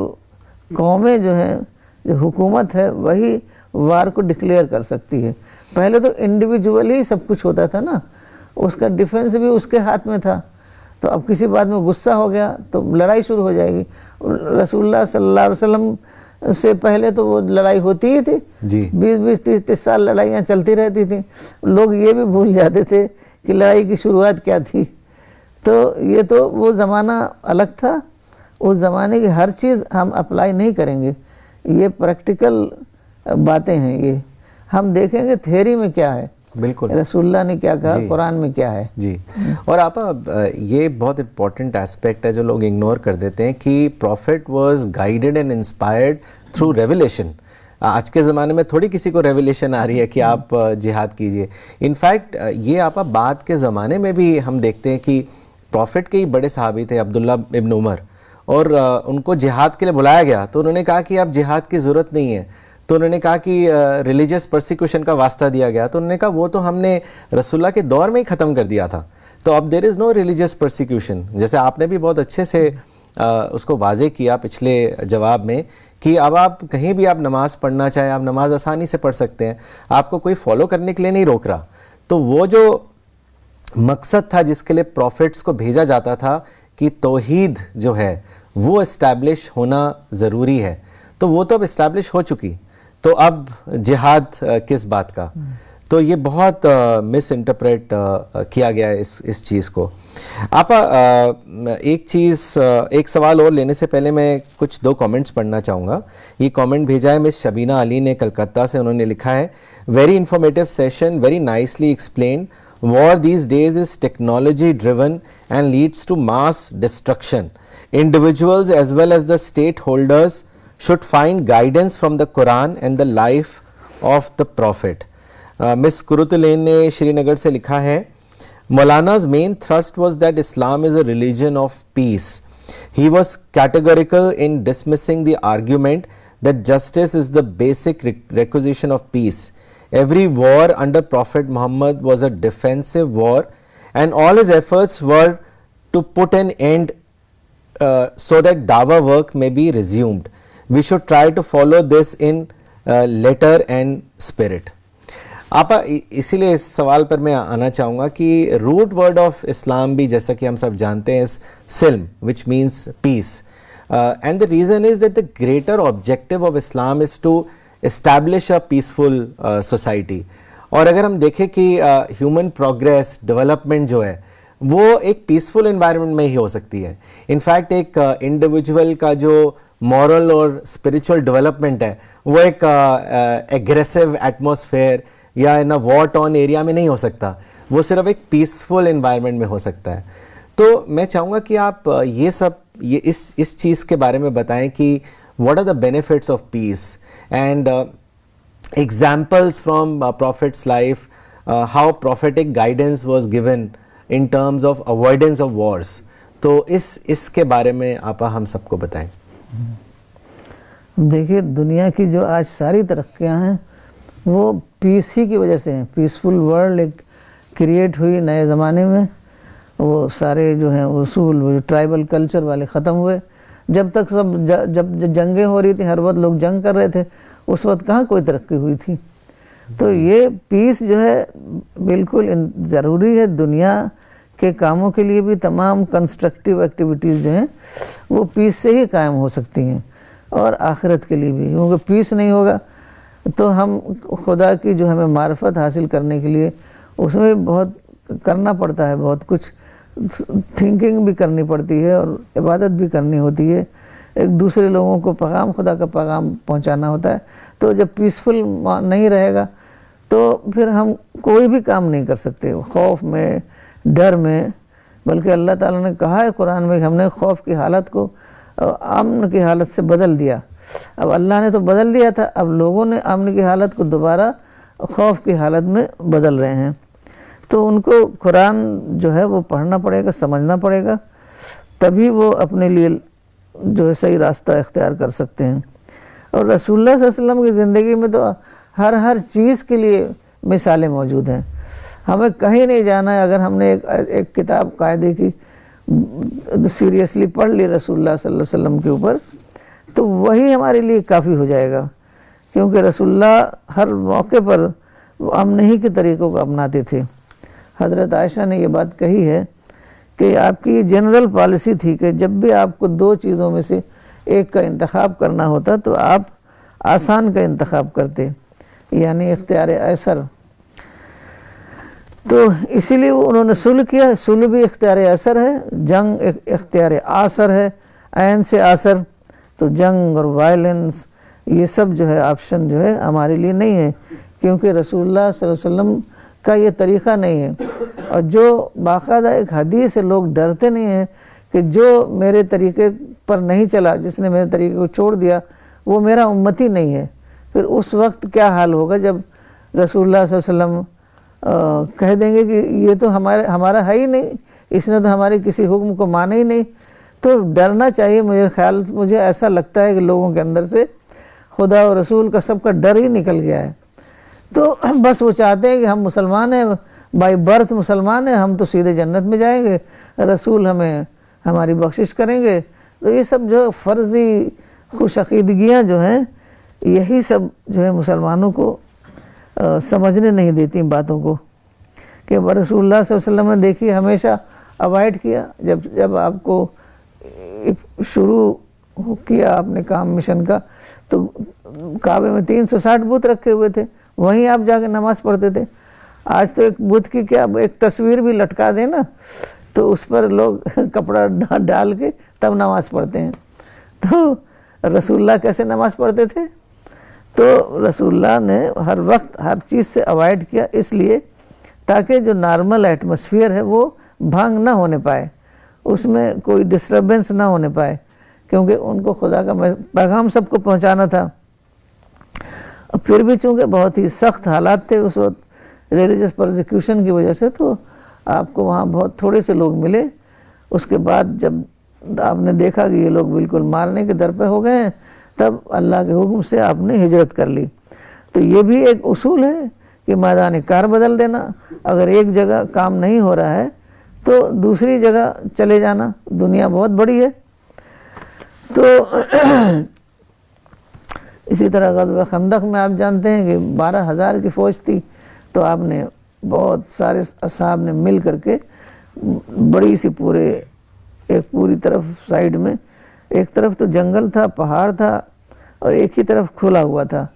قومیں جو ہیں، جو حکومت ہے، وہی وار کو ڈکلیئر کر سکتی ہے. پہلے تو انڈیویجول ہی سب کچھ ہوتا تھا نا، اس کا ڈیفنس بھی اس کے ہاتھ میں تھا. تو اب کسی بات میں غصہ ہو گیا تو لڑائی شروع ہو جائے گی. رسول اللہ صلی اللہ علیہ وسلم سے پہلے تو وہ لڑائی ہوتی ہی تھی جی. 20 30 سال لڑائیاں چلتی رہتی تھیں. لوگ یہ بھی بھول جاتے تھے کہ لڑائی کی شروعات کیا تھی. تو یہ تو وہ زمانہ الگ تھا. اس زمانے کی ہر چیز ہم اپلائی نہیں کریں گے. یہ پریکٹیکل باتیں ہیں. یہ ہم دیکھیں گے تھیوری میں کیا ہے، بالکل رسول اللہ نے کیا کہا، قرآن میں کیا ہے. جی. اور آپا یہ بہت امپورٹنٹ ایسپیکٹ ہے جو لوگ اگنور کر دیتے ہیں کہ prophet was guided and inspired through revelation. آج کے زمانے میں تھوڑی کسی کو ریویلیشن آ رہی ہے کہ آپ جہاد کیجئے. انفیکٹ یہ آپا بعد کے زمانے میں بھی ہم دیکھتے ہیں کہ پروفٹ کے ہی بڑے صحابی تھے عبداللہ ابن عمر، اور ان کو جہاد کے لیے بلایا گیا تو انہوں نے کہا کہ اب جہاد کی ضرورت نہیں ہے. تو انہوں نے کہا کہ ریلیجس پرسیکیوشن کا واسطہ دیا گیا. تو انہوں نے کہا وہ تو ہم نے رسول اللہ کے دور میں ہی ختم کر دیا تھا. تو اب دیر از نو ریلیجس پرسیکیوشن. جیسے آپ نے بھی بہت اچھے سے اس کو واضح کیا پچھلے جواب میں کہ اب آپ کہیں بھی آپ نماز پڑھنا چاہیں، آپ نماز آسانی سے پڑھ سکتے ہیں، آپ کو کوئی فالو کرنے کے لیے نہیں روک رہا. تو وہ جو مقصد تھا جس کے لیے پروفٹس کو بھیجا جاتا تھا کہ توحید جو ہے وہ اسٹیبلش ہونا ضروری ہے، تو وہ تو اب اسٹیبلش ہو چکی. تو اب جہاد کس بات کا؟ تو یہ بہت مس انٹرپریٹ کیا گیا ہے اس چیز کو. آپا ایک سوال اور لینے سے پہلے میں کچھ 2 کامنٹس پڑھنا چاہوں گا. یہ کامنٹ بھیجا ہے مس شبینہ علی نے کلکتہ سے. انہوں نے لکھا ہے very informative session, very nicely explained. War these days is technology driven and leads to mass destruction. Individuals as well as the stakeholders should find guidance from the Quran and the life of the Prophet. Miss Kurutulain نے شری نگر سے لکھا ہے Maulana's main thrust was that Islam is a religion of peace. He was categorical in dismissing the argument that justice is the basic requisition of peace. Every war under Prophet Muhammad was a defensive war, and all his efforts were to put an end so that dawah work may be resumed. We should try to follow this in letter and spirit. آپا اسی لیے اس سوال پر میں آنا چاہوں گا کہ root word of اسلام بھی جیسا کہ ہم سب جانتے ہیں سلم which means peace, and the reason is that the greater objective of Islam is to establish a peaceful society. اور اگر ہم دیکھیں کہ ہیومن پروگریس ڈیولپمنٹ جو ہے وہ ایک پیسفل انوائرمنٹ میں ہی ہو سکتی ہے. انفیکٹ ایک انڈیویجول کا جو مورل اور اسپریچول ڈیولپمنٹ ہے وہ ایک ایگریسو ایٹماسفیئر یا ان وار ٹون ایریا میں نہیں ہو سکتا, وہ صرف ایک پیسفل انوائرمنٹ میں ہو سکتا ہے. تو میں چاہوں گا کہ آپ یہ اس چیز کے بارے میں بتائیں کہ what are the benefits of peace and examples from Prophet's life, how prophetic guidance was given in terms of avoidance of wars. تو اس کے بارے میں آپا ہم سب کو بتائیں. دیکھیے دنیا کی جو آج ساری ترقیاں ہیں وہ پیس ہی کی وجہ سے ہیں. پیسفل ورلڈ ایک کریٹ ہوئی نئے زمانے میں. وہ سارے جو ہیں اصول وہ ٹرائبل کلچر والے ختم ہوئے. جب تک جب جنگیں ہو رہی تھیں ہر وقت لوگ جنگ کر رہے تھے, اس وقت کہاں کوئی ترقی ہوئی تھی. تو یہ پیس جو ہے بالکل ضروری ہے. دنیا کے کاموں کے لیے بھی تمام کنسٹرکٹیو ایکٹیویٹیز جو ہیں وہ پیس سے ہی قائم ہو سکتی ہیں, اور آخرت کے لیے بھی. کیونکہ پیس نہیں ہوگا تو ہم خدا کی جو ہمیں معرفت حاصل کرنے کے لیے اس میں بہت کرنا پڑتا ہے, بہت کچھ تھنکنگ بھی کرنی پڑتی ہے اور عبادت بھی کرنی ہوتی ہے. ایک دوسرے لوگوں کو پیغام خدا کا پیغام پہنچانا ہوتا ہے. تو جب پیسفل نہیں رہے گا تو پھر ہم کوئی بھی کام نہیں کر سکتے خوف میں, ڈر میں. بلکہ اللہ تعالیٰ نے کہا ہے قرآن میں کہ ہم نے خوف کی حالت کو امن کی حالت سے بدل دیا. اب اللہ نے تو بدل دیا تھا, اب لوگوں نے امن کی حالت کو دوبارہ خوف کی حالت میں بدل رہے ہیں. تو ان کو قرآن جو ہے وہ پڑھنا پڑے گا, سمجھنا پڑے گا, تبھی وہ اپنے لیے جو ہے صحیح راستہ اختیار کر سکتے ہیں. اور رسول اللہ صلی اللہ علیہ وسلم کی زندگی میں تو ہر چیز کے لیے مثالیں موجود ہیں. ہمیں کہیں نہیں جانا ہے, اگر ہم نے ایک کتاب قاعدے کی سیریسلی پڑھ لی رسول اللہ صلی اللہ علیہ وسلم کے اوپر, تو وہی ہمارے لیے کافی ہو جائے گا. کیونکہ رسول اللہ ہر موقع پر امن ہی کے طریقوں کو اپناتے تھے. حضرت عائشہ نے یہ بات کہی ہے کہ آپ کی جنرل پالیسی تھی کہ جب بھی آپ کو دو چیزوں میں سے ایک کا انتخاب کرنا ہوتا تو آپ آسان کا انتخاب کرتے, یعنی اختیار ایسر. تو اسی لیے انہوں نے صلح کیا. صلح بھی اختیار ایسر ہے, جنگ اختیار آثر ہے, عین سے آثر. تو جنگ اور وائلنس یہ سب جو ہے آپشن جو ہے ہمارے لیے نہیں ہے, کیونکہ رسول اللہ صلی اللہ علیہ وسلم کا یہ طریقہ نہیں ہے. اور جو باقاعدہ ایک حدیث سے لوگ ڈرتے نہیں ہیں کہ جو میرے طریقے پر نہیں چلا, جس نے میرے طریقے کو چھوڑ دیا, وہ میرا امتی نہیں ہے. پھر اس وقت کیا حال ہوگا جب رسول اللہ صلی اللہ علیہ وسلم کہہ دیں گے کہ یہ تو ہمارا ہے ہی نہیں, اس نے تو ہمارے کسی حکم کو مانا ہی نہیں. تو ڈرنا چاہیے. مجھے ایسا لگتا ہے کہ لوگوں کے اندر سے خدا اور رسول کا سب کا ڈر ہی نکل گیا ہے. تو بس وہ چاہتے ہیں کہ ہم مسلمان ہیں, بائی برتھ مسلمان ہیں, ہم تو سیدھے جنت میں جائیں گے, رسول ہماری بخشش کریں گے. تو یہ سب جو فرضی خوش عقیدگیاں جو ہیں, یہی سب جو ہے مسلمانوں کو سمجھنے نہیں دیتی باتوں کو. کہ رسول اللہ صلی اللہ علیہ وسلم نے دیکھیے ہمیشہ اوائڈ کیا. جب آپ کو شروع کیا آپ نے کام مشن کا, تو کعبے میں 360 بت رکھے ہوئے تھے, وہیں آپ جا کے نماز پڑھتے تھے. آج تو ایک بت کی کیا ایک تصویر بھی لٹکا دیں نا, تو اس پر لوگ کپڑا ڈال کے تب نماز پڑھتے ہیں. تو رسول اللہ کیسے نماز پڑھتے تھے؟ تو رسول اللہ نے ہر وقت ہر چیز سے اوائڈ کیا, اس لیے تاکہ جو نارمل ایٹماسفیئر ہے وہ بھنگ نہ ہونے پائے, اس میں کوئی ڈسٹربنس نہ ہونے پائے, کیونکہ ان کو خدا کا پیغام سب کو پہنچانا تھا. پھر بھی چونکہ بہت ہی سخت حالات تھے اس وقت ریلیجس پرزیکیوشن کی وجہ سے, تو آپ کو وہاں بہت تھوڑے سے لوگ ملے. اس کے بعد جب آپ نے دیکھا کہ یہ لوگ بالکل مارنے کے در پہ ہو گئے ہیں, تب اللہ کے حکم سے آپ نے ہجرت کر لی. تو یہ بھی ایک اصول ہے کہ میدان کار بدل دینا. اگر ایک جگہ کام نہیں ہو رہا ہے تو دوسری جگہ چلے جانا. دنیا بہت بڑی ہے. تو اسی طرح غزوہ خندق میں آپ جانتے ہیں کہ 12,000 کی فوج تھی, تو آپ نے بہت سارے اصحاب نے مل کر کے بڑی سی پوری طرف سائیڈ میں, ایک طرف تو جنگل تھا, پہاڑ تھا, اور ایک ہی طرف کھلا ہوا تھا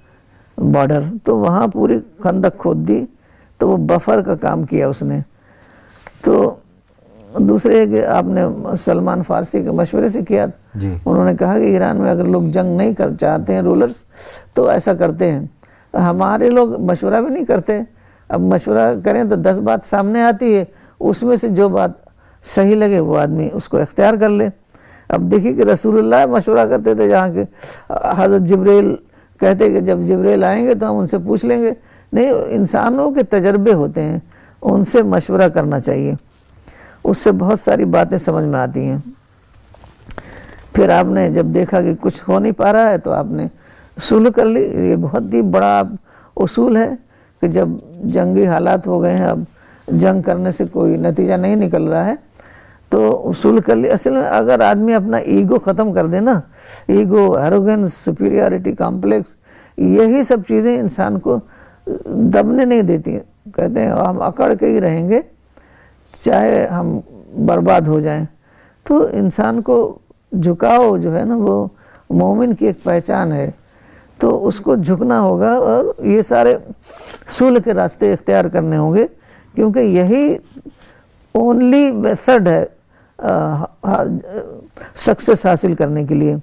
بارڈر, تو وہاں پوری خندق کھود دی. تو وہ بفر کا کام کیا اس نے. تو دوسرے کہ آپ نے سلمان فارسی کے مشورے سے کیا, انہوں نے کہا کہ ایران میں اگر لوگ جنگ نہیں چاہتے ہیں رولرز, تو ایسا کرتے ہیں. ہمارے لوگ مشورہ بھی نہیں کرتے. اب مشورہ کریں تو 10 بات سامنے آتی ہے, اس میں سے جو بات صحیح لگے وہ آدمی اس کو اختیار کر لے. اب دیکھیے کہ رسول اللہ مشورہ کرتے تھے, جہاں کہ حضرت جبریل کہتے کہ جب جبریل آئیں گے تو ہم ان سے پوچھ لیں گے. نہیں, انسانوں کے تجربے ہوتے ہیں, ان سے مشورہ کرنا چاہیے, اس سے بہت ساری باتیں سمجھ میں آتی ہیں. پھر آپ نے جب دیکھا کہ کچھ ہو نہیں پا رہا ہے تو آپ نے صلح کر لی. یہ بہت ہی بڑا اصول ہے کہ جب جنگی حالات ہو گئے ہیں, اب جنگ کرنے سے کوئی نتیجہ نہیں نکل رہا ہے, تو صلح کر لی. اصل میں اگر آدمی اپنا ایگو ختم کر دے نا, ایگو, ایروگنس, سپیریارٹی کمپلیکس, یہی سب چیزیں انسان کو دبنے نہیں دیتی. کہتے ہیں ہم اکڑ کے ہی رہیں گے چاہے ہم برباد ہو جائیں. تو انسان کو جھکاؤ جو ہے نا وہ مومن کی ایک پہچان ہے, تو اس کو جھکنا ہوگا اور یہ سارے صلح کے راستے اختیار کرنے ہوں گے, کیونکہ یہی اونلی میتھڈ ہے سکسیس حاصل کرنے کے لیے.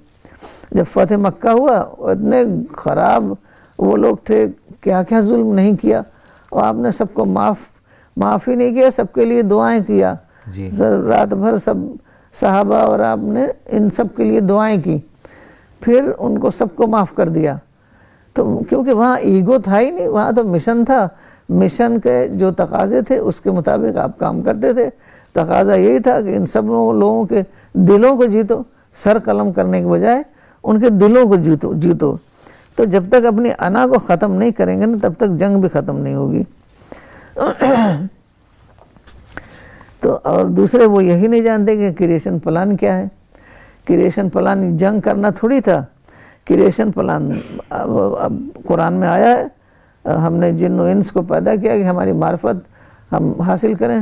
جب فتح مکہ ہوا اتنے خراب وہ لوگ تھے, کیا کیا ظلم نہیں کیا, اور آپ نے سب کو معاف ہی نہیں کیا, سب کے لیے دعائیں کیا جی رات بھر, سب صحابہ اور آپ نے ان سب کے لیے دعائیں کی, پھر ان کو سب کو معاف کر دیا. تو کیونکہ وہاں ایگو تھا ہی نہیں, وہاں تو مشن تھا, مشن کے جو تقاضے تھے اس کے مطابق آپ کام کرتے تھے. تقاضا یہی تھا کہ ان سب لوگوں کے دلوں کو جیتو, سر قلم کرنے کے بجائے ان کے دلوں کو جیتو. تو جب تک اپنی انا کو ختم نہیں کریں گے نا تب تک جنگ بھی ختم نہیں ہوگی. تو اور دوسرے وہ یہی نہیں جانتے کہ کریشن پلان کیا ہے. کریشن پلان جنگ کرنا تھوڑی تھا, کریشن پلان اب قرآن میں آیا ہے, ہم نے جن و انس کو پیدا کیا کہ ہماری معرفت ہم حاصل کریں,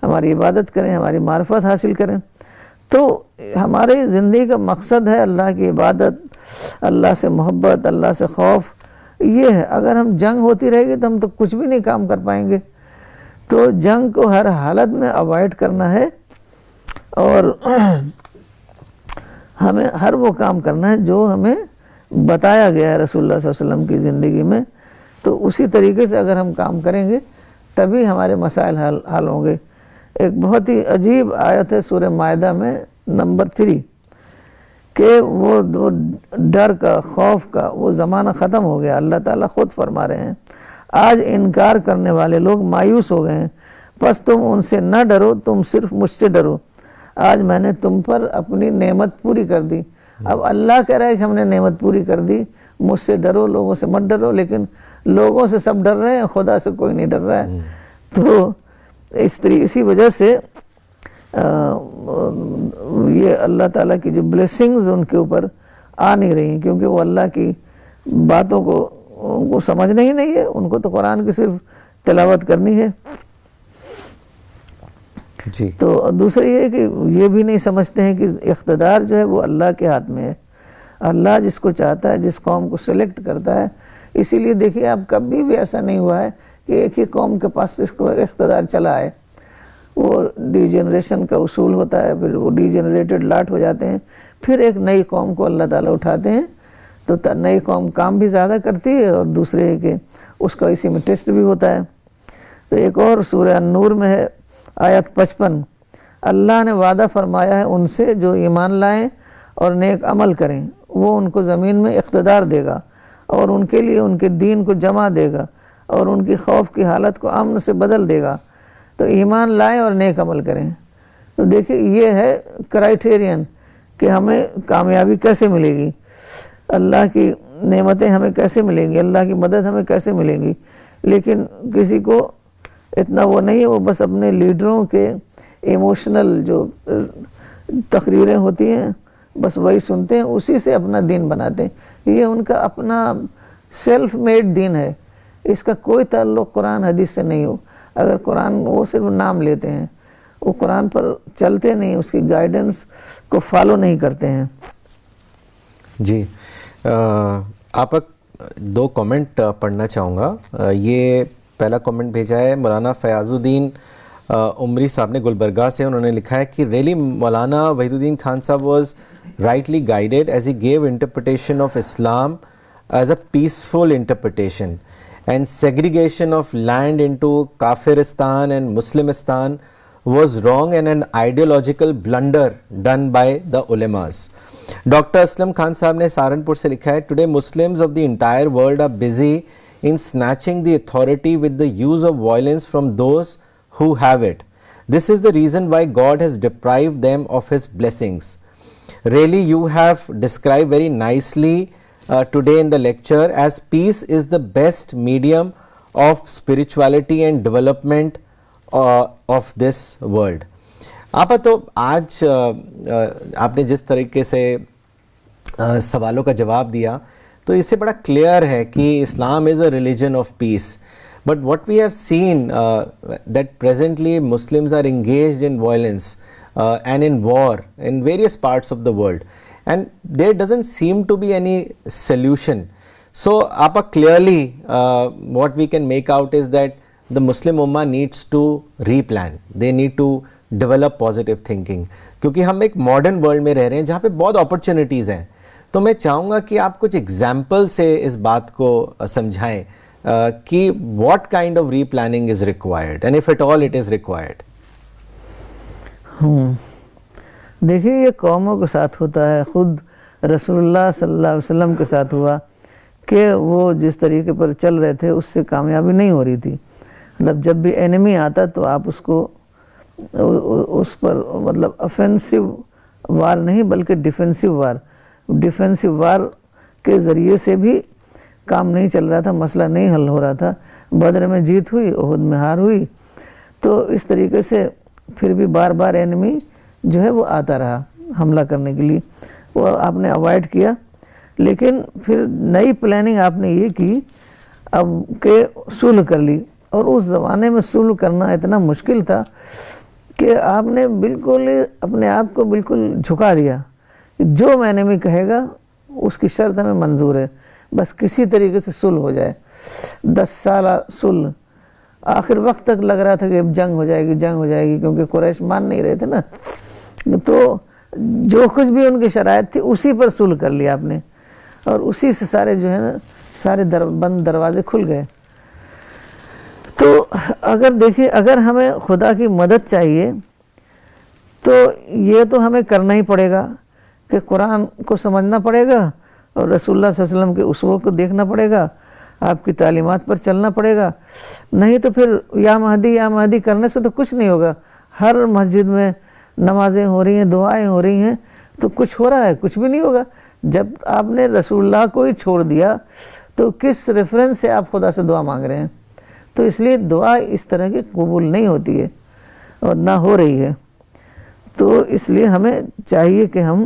ہماری عبادت کریں, ہماری معرفت حاصل کریں. تو ہماری زندگی کا مقصد ہے اللہ کی عبادت, اللہ سے محبت, اللہ سے خوف. یہ ہے, اگر ہم جنگ ہوتی رہے گی تو ہم تو کچھ بھی نہیں کام کر پائیں گے. تو جنگ کو ہر حالت میں اوائڈ کرنا ہے, اور ہمیں ہر وہ کام کرنا ہے جو ہمیں بتایا گیا ہے رسول اللہ صلی اللہ علیہ وسلم کی زندگی میں. تو اسی طریقے سے اگر ہم کام کریں گے تبھی ہمارے مسائل حل ہوں گے. ایک بہت ہی عجیب آیت ہے سورہ مائدہ میں نمبر 3 کہ وہ ڈر کا, خوف کا وہ زمانہ ختم ہو گیا. اللہ تعالیٰ خود فرما رہے ہیں, آج انکار کرنے والے لوگ مایوس ہو گئے ہیں, پس تم ان سے نہ ڈرو, تم صرف مجھ سے ڈرو. آج میں نے تم پر اپنی نعمت پوری کر دی. اب اللہ کہہ رہا ہے کہ ہم نے نعمت پوری کر دی, مجھ سے ڈرو, لوگوں سے مت ڈرو. لیکن لوگوں سے سب ڈر رہے ہیں, خدا سے کوئی نہیں ڈر رہا ہے. تو اسی وجہ سے یہ اللہ تعالیٰ کی جو بلیسنگز ان کے اوپر آ نہیں رہی ہیں, کیونکہ وہ اللہ کی باتوں کو سمجھنا ہی نہیں ہے. ان کو تو قرآن کی صرف تلاوت کرنی ہے. جی. تو دوسرے یہ کہ یہ بھی نہیں سمجھتے ہیں کہ اقتدار جو ہے وہ اللہ کے ہاتھ میں ہے. اللہ جس کو چاہتا ہے, جس قوم کو سلیکٹ کرتا ہے. اسی لیے دیکھیے آپ کبھی بھی ایسا نہیں ہوا ہے کہ ایک ہی قوم کے پاس اس کو اقتدار چلا ہے. وہ ڈی جنریشن کا اصول ہوتا ہے, پھر وہ ڈی جنریٹڈ لاٹ ہو جاتے ہیں, پھر ایک نئی قوم کو اللہ تعالیٰ اٹھاتے ہیں. تو نئی قوم کام بھی زیادہ کرتی ہے, اور دوسرے ہے کہ اس کا اسی میں ٹیسٹ بھی ہوتا ہے. تو ایک اور سورہ النور میں ہے آیت 55, اللہ نے وعدہ فرمایا ہے ان سے جو ایمان لائیں اور نیک عمل کریں, وہ ان کو زمین میں اقتدار دے گا, اور ان کے لیے ان کے دین کو جمع دے گا, اور ان کی خوف کی حالت کو امن سے بدل دے گا. تو ایمان لائیں اور نیک عمل کریں. تو دیکھیں یہ ہے کرائیٹیرین کہ ہمیں کامیابی کیسے ملے گی, اللہ کی نعمتیں ہمیں کیسے ملیں گی, اللہ کی مدد ہمیں کیسے ملے گی. لیکن کسی کو اتنا وہ نہیں ہے, وہ بس اپنے لیڈروں کے ایموشنل جو تقریریں ہوتی ہیں بس وہی سنتے ہیں, اسی سے اپنا دین بناتے ہیں. یہ ان کا اپنا سیلف میڈ دین ہے, اس کا کوئی تعلق قرآن حدیث سے نہیں ہو. اگر قرآن وہ صرف نام لیتے ہیں, وہ قرآن پر چلتے نہیں, اس کی گائیڈنس کو فالو نہیں کرتے ہیں. جی, آپ 2 کامنٹ پڑھنا چاہوں گا. یہ پہلا کامنٹ بھیجا ہے مولانا فیاض الدین عمری صاحب نے گلبرگہ سے. انہوں نے لکھا ہے کہ ریلی مولانا وحید الدین خان صاحب was rightly guided as he give interpretation of Islam as a peaceful interpretation, and segregation of land into Kafiristan and Muslimistan was wrong and an ideological blunder done by the ulemas. Dr. Aslam Khan Sahab ne Saharanpur se likha hai, today Muslims of the entire world are busy in snatching the authority with the use of violence from those who have it. This is the reason why God has deprived them of his blessings. Really, you have described very nicely today in the lecture as peace is the best medium of spirituality and development of this world. آپ تو آج آپ نے جس طریقے سے سوالوں کا جواب دیا تو اس سے بڑا کلیئر ہے کہ Islam is a religion of peace. But what we have seen that presently Muslims are engaged in violence and in war in various parts of the world, and there doesn't seem to be any solution. So Appa, clearly what we can make out is that the Muslim Ummah needs to replan, they need to develop positive thinking, کیونکہ ہم ایک modern world میں رہ رہے ہیں جہاں پہ بہت اپرچونیٹیز ہیں. تو میں چاہوں گا کہ آپ کچھ ایگزامپل سے اس بات کو سمجھائیں کہ what kind of replanning is required and if at all it is required. دیکھیے یہ قوموں کے ساتھ ہوتا ہے، خود رسول اللہ صلی اللہ علیہ وسلم کے ساتھ ہوا کہ وہ جس طریقے پر چل رہے تھے اس سے کامیابی نہیں ہو رہی تھی. مطلب جب بھی اینیمی آتا تو آپ اس پر مطلب افینسو وار نہیں بلکہ ڈیفینسو وار کے ذریعے سے بھی کام نہیں چل رہا تھا، مسئلہ نہیں حل ہو رہا تھا. بدر میں جیت ہوئی، احد میں ہار ہوئی، تو اس طریقے سے پھر بھی بار بار اینیمی جو ہے وہ آتا رہا حملہ کرنے کے لیے. وہ آپ نے اوائڈ کیا، لیکن پھر نئی پلاننگ آپ نے یہ کی اب کہ صلح کر لی. اور اس زمانے میں صلح کرنا اتنا مشکل تھا کہ آپ نے بالکل اپنے آپ کو بالکل جھکا دیا. جو میں نے بھی کہے گا اس کی شرط ہمیں منظور ہے، بس کسی طریقے سے صلح ہو جائے. 10 سالہ صلح، آخر وقت تک لگ رہا تھا کہ اب جنگ ہو جائے گی کیونکہ قریش مان نہیں رہے تھے نا. تو جو کچھ بھی ان کی شرائط تھی اسی پر صلح کر لیا آپ نے، اور اسی سے سارے جو ہے نا سارے بند دروازے کھل گئے. تو اگر دیکھیے اگر ہمیں خدا کی مدد چاہیے تو یہ تو ہمیں کرنا ہی پڑے گا کہ قرآن کو سمجھنا پڑے گا اور رسول اللہ صلی اللہ علیہ وسلم کے اسووں کو دیکھنا پڑے گا، آپ کی تعلیمات پر چلنا پڑے گا. نہیں تو پھر یا مہدی کرنے سے تو کچھ نہیں ہوگا. ہر مسجد میں نمازیں ہو رہی ہیں، دعائیں ہو رہی ہیں، تو کچھ ہو رہا ہے؟ کچھ بھی نہیں ہوگا. جب آپ نے رسول اللہ کو ہی چھوڑ دیا تو کس ریفرنس سے آپ خدا سے دعا مانگ رہے ہیں؟ تو اس لیے دعا اس طرح کی قبول نہیں ہوتی ہے اور نہ ہو رہی ہے. تو اس لیے ہمیں چاہیے کہ ہم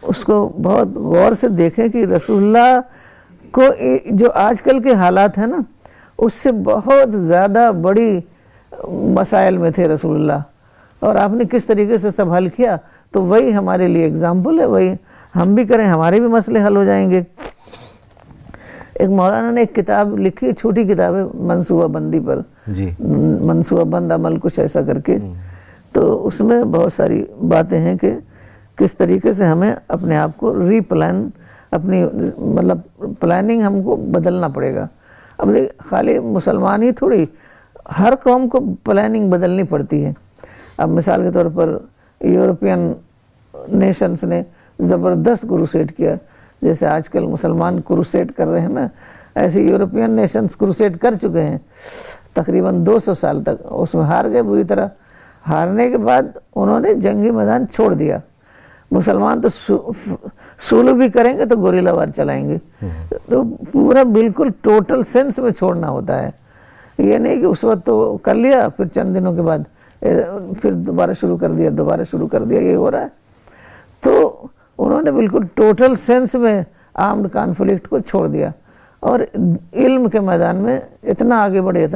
اس کو بہت غور سے دیکھیں کہ رسول اللہ کو جو آج کل کے حالات ہیں نا اس سے بہت زیادہ بڑی مسائل میں تھے رسول اللہ، اور آپ نے کس طریقے سے سب حل کیا. تو وہی ہمارے لیے اگزامپل ہے، وہی ہم بھی کریں ہمارے بھی مسئلے حل ہو جائیں گے. ایک مولانا نے ایک کتاب لکھی، چھوٹی کتاب ہے منصوبہ بندی پر، جی منصوبہ بند عمل کچھ ایسا کر کے. تو اس میں بہت ساری باتیں ہیں کہ کس طریقے سے ہمیں اپنے آپ کو ری پلان، اپنی مطلب پلاننگ ہم کو بدلنا پڑے گا. اب خالی مسلمان ہی تھوڑی، ہر قوم کو پلاننگ بدلنی پڑتی ہے. اب مثال کے طور پر یورپین نیشنز نے زبردست کروسیڈ کیا، جیسے آج کل مسلمان کروسیڈ کر رہے ہیں نا، ایسے یورپین نیشنز کروسیڈ کر چکے ہیں تقریباً 200 سال تک. اس میں ہار گئے بری طرح. ہارنے کے بعد انہوں نے جنگی میدان چھوڑ دیا. مسلمان تو صلح بھی کریں گے تو گوریلا وار چلائیں گے. تو پورا بالکل ٹوٹل سینس میں چھوڑنا ہوتا ہے. یہ نہیں کہ اس وقت تو کر لیا پھر چند دنوں کے بعد پھر دوبارہ شروع کر دیا، یہ ہو رہا ہے. تو انہوں نے بالکل ٹوٹل سینس میں آرمڈ کانفلکٹ کو چھوڑ دیا، اور علم کے میدان میں اتنا آگے بڑھے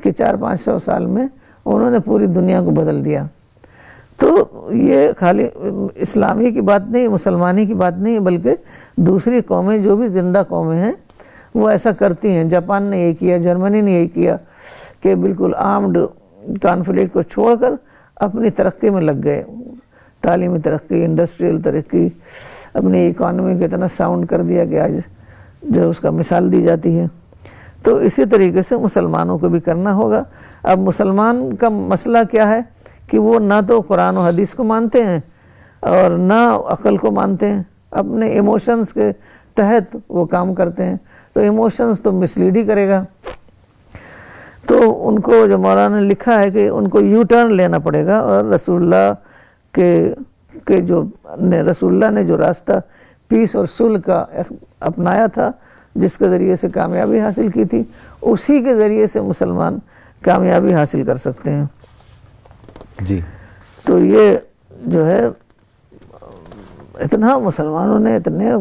کہ 400-500 سال میں انہوں نے پوری دنیا کو بدل دیا. تو یہ خالی اسلامی کی بات نہیں، مسلمانی کی بات نہیں، بلکہ دوسری قومیں جو بھی زندہ قومیں ہیں وہ ایسا کرتی ہیں. جاپان نے یہ کیا، جرمنی نے یہ کیا کہ بالکل آرمڈ کانفلکٹ کو چھوڑ کر اپنی ترقی میں لگ گئے. تعلیمی ترقی، انڈسٹریل ترقی، اپنی اکانومی کو اتنا ساؤنڈ کر دیا کہ آج جو اس کا مثال دی جاتی ہے. تو اسی طریقے سے مسلمانوں کو بھی کرنا ہوگا. اب مسلمان کا مسئلہ کیا ہے کہ وہ نہ تو قرآن و حدیث کو مانتے ہیں اور نہ عقل کو مانتے ہیں، اپنے ایموشنز کے تحت وہ کام کرتے ہیں. تو ایموشنز تو مسلیڈ ہی کرے گا. تو ان کو جو مولانا نے لکھا ہے کہ ان کو یو ٹرن لینا پڑے گا، اور رسول اللہ کے جو رسول اللہ نے جو راستہ پیس اور صلح کا اپنایا تھا، جس کے ذریعے سے کامیابی حاصل کی تھی، اسی کے ذریعے سے مسلمان کامیابی حاصل کر سکتے ہیں. جی تو یہ جو ہے اتنا مسلمانوں نے اتنے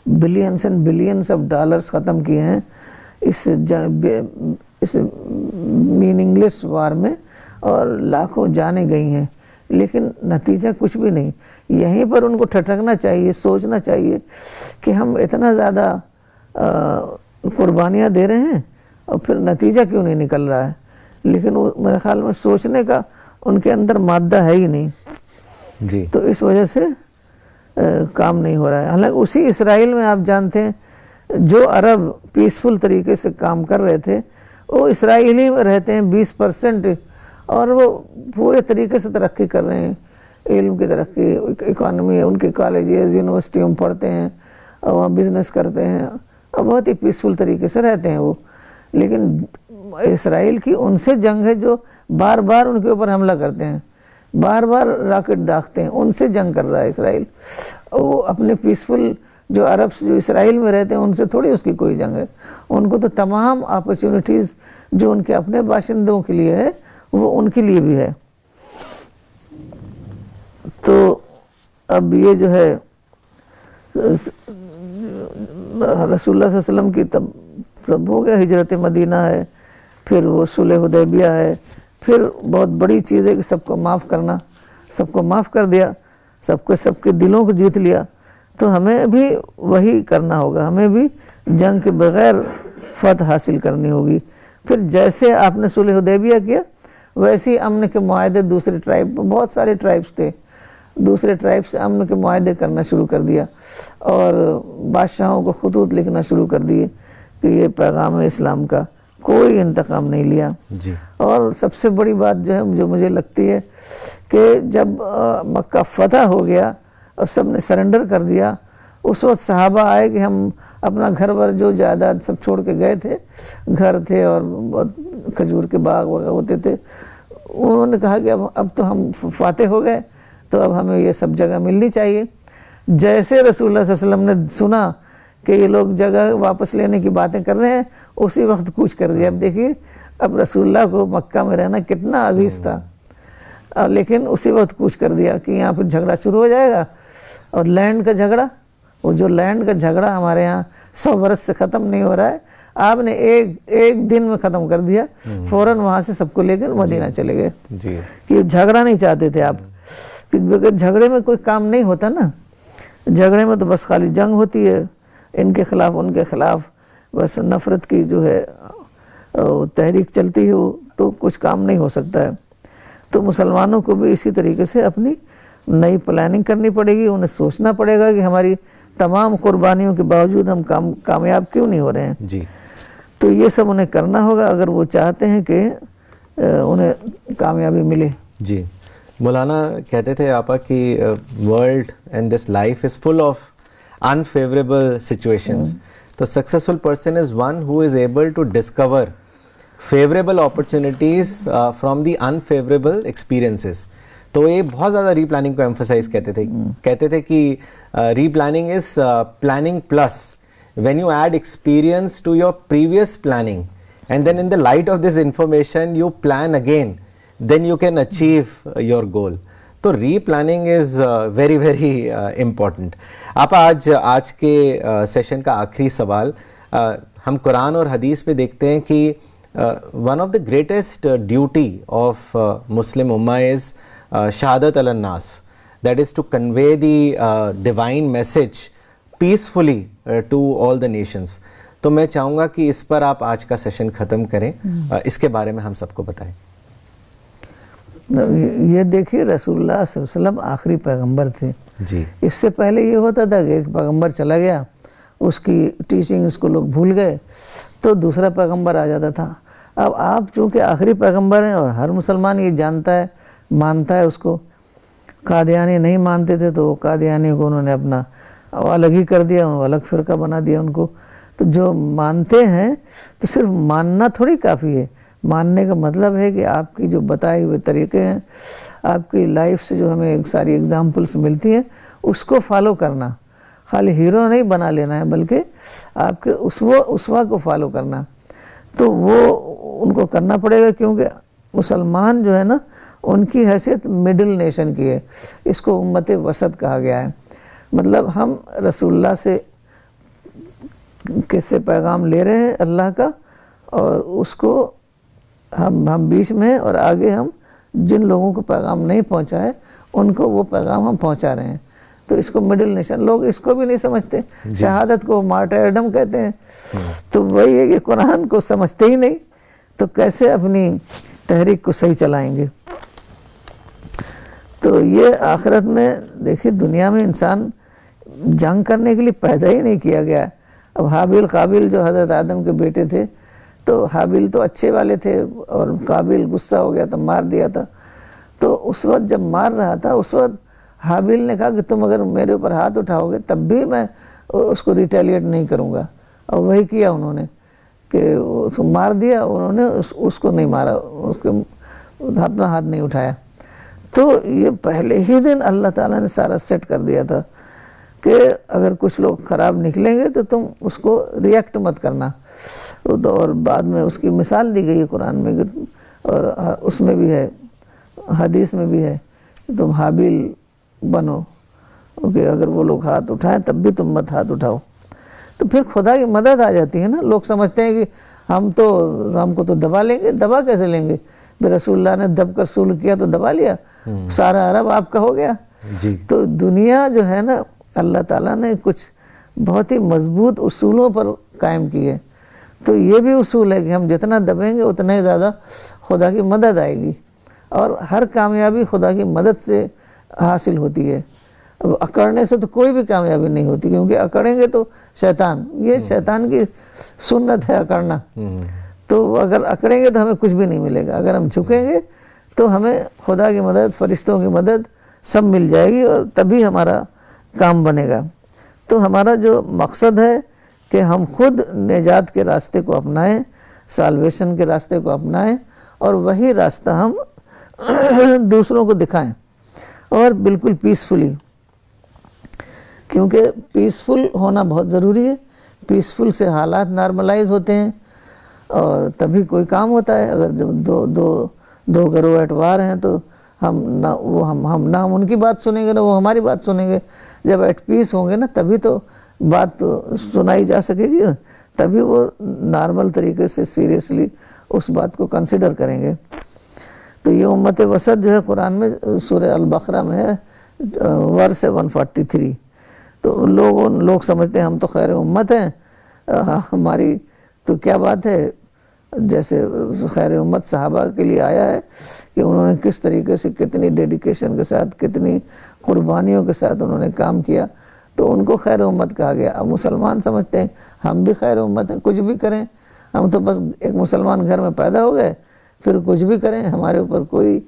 billions and billions of dollars ختم کیے ہیں اس میننگ لیس وار میں، اور لاکھوں جانیں گئی ہیں، لیکن نتیجہ کچھ بھی نہیں. یہیں پر ان کو ٹھٹکنا چاہیے، سوچنا چاہیے کہ ہم اتنا زیادہ قربانیاں دے رہے ہیں اور پھر نتیجہ کیوں نہیں نکل رہا ہے. لیکن وہ میرے خیال میں سوچنے کا ان کے اندر مادہ ہے ہی نہیں. جی تو اس وجہ سے کام نہیں ہو رہا ہے. حالانکہ اسی اسرائیل میں آپ جانتے ہیں جو عرب پیسفل طریقے سے کام کر رہے تھے وہ اسرائیلی میں رہتے ہیں 20%, اور وہ پورے طریقے سے ترقی کر رہے ہیں, علم کی ترقی, اکانومی ہے, ان کے کالجز یونیورسٹیوں میں پڑھتے ہیں اور وہاں بزنس کرتے ہیں اور بہت ہی پیسفل طریقے سے رہتے ہیں وہ. لیکن اسرائیل کی ان سے جنگ ہے جو بار بار ان کے اوپر حملہ کرتے ہیں, بار بار راکٹ داغتے ہیں, ان سے جنگ کر رہا ہے اسرائیل. وہ اپنے پیسفل جو عرب جو اسرائیل میں رہتے ہیں ان سے تھوڑی اس کی کوئی جنگ ہے. ان کو تو تمام اپرچونٹیز جو ان کے اپنے باشندوں کے لیے ہے وہ ان کے لیے بھی ہے. تو اب یہ جو ہے رسول اللہ صلی اللہ علیہ وسلم کی تب ہو گیا ہجرت مدینہ ہے, پھر وہ صلح حدیبیہ ہے, پھر بہت بڑی چیز ہے کہ سب کو معاف کرنا, سب کو معاف کر دیا, سب کے دلوں کو جیت لیا. تو ہمیں بھی وہی کرنا ہوگا, ہمیں بھی جنگ کے بغیر فتح حاصل کرنی ہوگی. پھر جیسے آپ نے صلح حدیبیہ کیا ویسے ہی امن کے معاہدے دوسرے ٹرائب, بہت سارے ٹرائبس تھے, دوسرے ٹرائب سے امن کے معاہدے کرنا شروع کر دیا اور بادشاہوں کو خطوط لکھنا شروع کر دیے کہ یہ پیغام ہے اسلام کا, کوئی انتقام نہیں لیا. جی. اور سب سے بڑی بات جو ہے جو مجھے لگتی ہے کہ جب مکہ فتح ہو گیا اور سب نے سرنڈر کر دیا, اس وقت صحابہ آئے کہ ہم اپنا گھر ور جو جائیداد سب چھوڑ کے گئے تھے, گھر تھے اور بہت کھجور کے باغ وغیرہ ہوتے تھے, انہوں نے کہا کہ اب تو ہم فاتح ہو گئے تو اب ہمیں یہ سب جگہ ملنی چاہیے. جیسے رسول اللہ صلی اللہ علیہ وسلم نے سنا کہ یہ لوگ جگہ واپس لینے کی باتیں کر رہے ہیں اسی وقت کوچ کر دیا. اب دیکھیے اب رسول اللہ کو مکہ میں رہنا کتنا عزیز تھا, لیکن اسی وقت کوچ کر دیا کہ یہاں پھر جھگڑا شروع ہو جائے گا. اور لینڈ کا جھگڑا, وہ جو لینڈ کا جھگڑا ہمارے یہاں 100 برس سے ختم نہیں ہو رہا ہے, آپ نے ایک دن میں ختم کر دیا, فوراً وہاں سے سب کو لے کر مدینہ چلے گئے. کہ جھگڑا نہیں چاہتے تھے آپ, کیونکہ جھگڑے میں کوئی کام نہیں ہوتا نا, جھگڑے میں تو بس خالی جنگ ہوتی ہے, ان کے خلاف ان کے خلاف بس نفرت کی جو ہے تحریک چلتی ہے, وہ تو کچھ کام نہیں ہو سکتا ہے. تو مسلمانوں کو بھی اسی طریقے سے اپنی نئی پلاننگ کرنی پڑے گی, انہیں سوچنا پڑے گا کہ ہماری تمام قربانیوں کے باوجود ہم کامیاب کیوں نہیں ہو رہے ہیں. جی. تو یہ سب انہیں کرنا ہوگا اگر وہ چاہتے ہیں کہ انہیں کامیابی ملے. جی. مولانا کہتے تھے آپا کہ world and this life is full of unfavorable situations. تو successful person is one who is able to discover favorable opportunities from the unfavorable experiences. تو یہ بہت زیادہ ری پلاننگ کو ایمفسائز کہتے تھے کہ replanning is planning plus when you add experience to your previous planning and then in the light of this information you plan again, then you can achieve your goal. تو replanning is very very important. آپ آج کے session کا آخری سوال, ہم قرآن اور حدیث میں دیکھتے ہیں کہ one of the greatest duty of Muslim امہ از شہادت علی الناس, that is to convey the divine message peacefully to all the nations. تو میں چاہوں گا کہ اس پر آپ آج کا سیشن ختم کریں, اس کے بارے میں ہم سب کو بتائیں. یہ دیکھیے رسول اللہ صلی اللہ علیہ وسلم آخری پیغمبر تھے. جی. اس سے پہلے یہ ہوتا تھا کہ ایک پیغمبر چلا گیا, اس کی ٹیچنگ اس کو لوگ بھول گئے تو دوسرا پیغمبر آ جاتا تھا. اب آپ چونکہ آخری پیغمبر ہیں اور ہر مسلمان یہ جانتا ہے, مانتا ہے اس کو. قادیانی نہیں مانتے تھے تو قادیانی کو انہوں نے اپنا الگ ہی کر دیا, الگ فرقہ بنا دیا ان کو. تو جو مانتے ہیں تو صرف ماننا تھوڑی کافی ہے, ماننے کا مطلب ہے کہ آپ کی جو بتائے ہوئے طریقے ہیں, آپ کی لائف سے جو ہمیں ساری ایگزامپلس ملتی ہیں اس کو فالو کرنا. خالی ہیرو نہیں بنا لینا ہے بلکہ آپ کے اسوا کو فالو کرنا. تو وہ ان کو کرنا پڑے گا, کیونکہ مسلمان جو ہے نا ان کی حیثیت مڈل نیشن کی ہے. اس کو امت وسط کہا گیا ہے. مطلب ہم رسول اللہ سے کس سے پیغام لے رہے ہیں اللہ کا, اور اس کو ہم بیچ میں, اور آگے ہم جن لوگوں کو پیغام نہیں پہنچا ہے ان کو وہ پیغام ہم پہنچا رہے ہیں. تو اس کو مڈل نیشن, لوگ اس کو بھی نہیں سمجھتے. شہادت کو مارٹرڈم کہتے ہیں. تو وہی ہے کہ قرآن کو سمجھتے ہی نہیں تو کیسے اپنی تحریک کو صحیح چلائیں گے. تو یہ آخرت میں دیکھیے دنیا میں انسان جنگ کرنے کے لیے پیدا ہی نہیں کیا گیا. اب حابیل قابیل جو حضرت آدم کے بیٹے تھے، تو حابیل تو اچھے والے تھے اور قابیل غصہ ہو گیا تو مار دیا تھا. تو اس وقت جب مار رہا تھا اس وقت حابیل نے کہا کہ تم اگر میرے اوپر ہاتھ اٹھاؤ گے تب بھی میں اس کو ریٹیلیٹ نہیں کروں گا. اور وہی کیا انہوں نے کہ اس کو مار دیا. انہوں نے اس کو نہیں مارا، اس کو اپنا ہاتھ نہیں اٹھایا. تو یہ پہلے ہی دن اللہ تعالیٰ نے سارا سیٹ کر دیا تھا کہ اگر کچھ لوگ خراب نکلیں گے تو تم اس کو ریئیکٹ مت کرنا. اور بعد میں اس کی مثال دی گئی ہے قرآن میں، اور اس میں بھی ہے، حدیث میں بھی ہے کہ تم حابیل بنو، کہ اگر وہ لوگ ہاتھ اٹھائیں تب بھی تم مت ہاتھ اٹھاؤ. تو پھر خدا کی مدد آ جاتی ہے نا. لوگ سمجھتے ہیں کہ ہم کو تو دبا لیں گے. دبا کیسے لیں گے؟ رسول اللہ نے دب کر سول کیا تو دبا لیا، سارا عرب آپ کا ہو گیا. تو دنیا جو ہے نا اللہ تعالیٰ نے کچھ بہت ہی مضبوط اصولوں پر قائم کی ہے. تو یہ بھی اصول ہے کہ ہم جتنا دبیں گے اتنا ہی زیادہ خدا کی مدد آئے گی، اور ہر کامیابی خدا کی مدد سے حاصل ہوتی ہے. اب اکڑنے سے تو کوئی بھی کامیابی نہیں ہوتی، کیونکہ اکڑیں گے تو یہ شیطان کی سنت ہے اکڑنا. تو اگر اکڑیں گے تو ہمیں کچھ بھی نہیں ملے گا. اگر ہم جھکیں گے تو ہمیں خدا کی مدد، فرشتوں کی مدد سب مل جائے گی، اور تبھی ہمارا کام بنے گا. تو ہمارا جو مقصد ہے کہ ہم خود نجات کے راستے کو اپنائیں، سالویشن کے راستے کو اپنائیں، اور وہی راستہ ہم دوسروں کو دکھائیں، اور بالکل پیسفلی. کیونکہ پیسفل ہونا بہت ضروری ہے. پیسفل سے حالات نارملائز ہوتے ہیں اور تبھی کوئی کام ہوتا ہے. اگر جب دو گروہ ایٹ وار ہیں تو ہم نہ ان کی بات سنیں گے نہ وہ ہماری بات سنیں گے. جب ایٹ پیس ہوں گے نا تبھی تو بات سنائی جا سکے گی، تبھی وہ نارمل طریقے سے سیریسلی اس بات کو کنسیڈر کریں گے. تو یہ امت وسط جو ہے قرآن میں سورہ البقرہ میں ہے، ورس 143. تو لوگ سمجھتے ہیں ہم تو خیر امت ہیں، ہماری تو کیا بات ہے. جیسے خیر امت صحابہ کے لیے آیا ہے کہ انہوں نے کس طریقے سے کتنی ڈیڈیکیشن کے ساتھ، کتنی قربانیوں کے ساتھ انہوں نے کام کیا، تو ان کو خیر امت کہا گیا. اب مسلمان سمجھتے ہیں ہم بھی خیر امت ہیں، کچھ بھی کریں، ہم تو بس ایک مسلمان گھر میں پیدا ہو گئے، پھر کچھ بھی کریں، ہمارے اوپر کوئی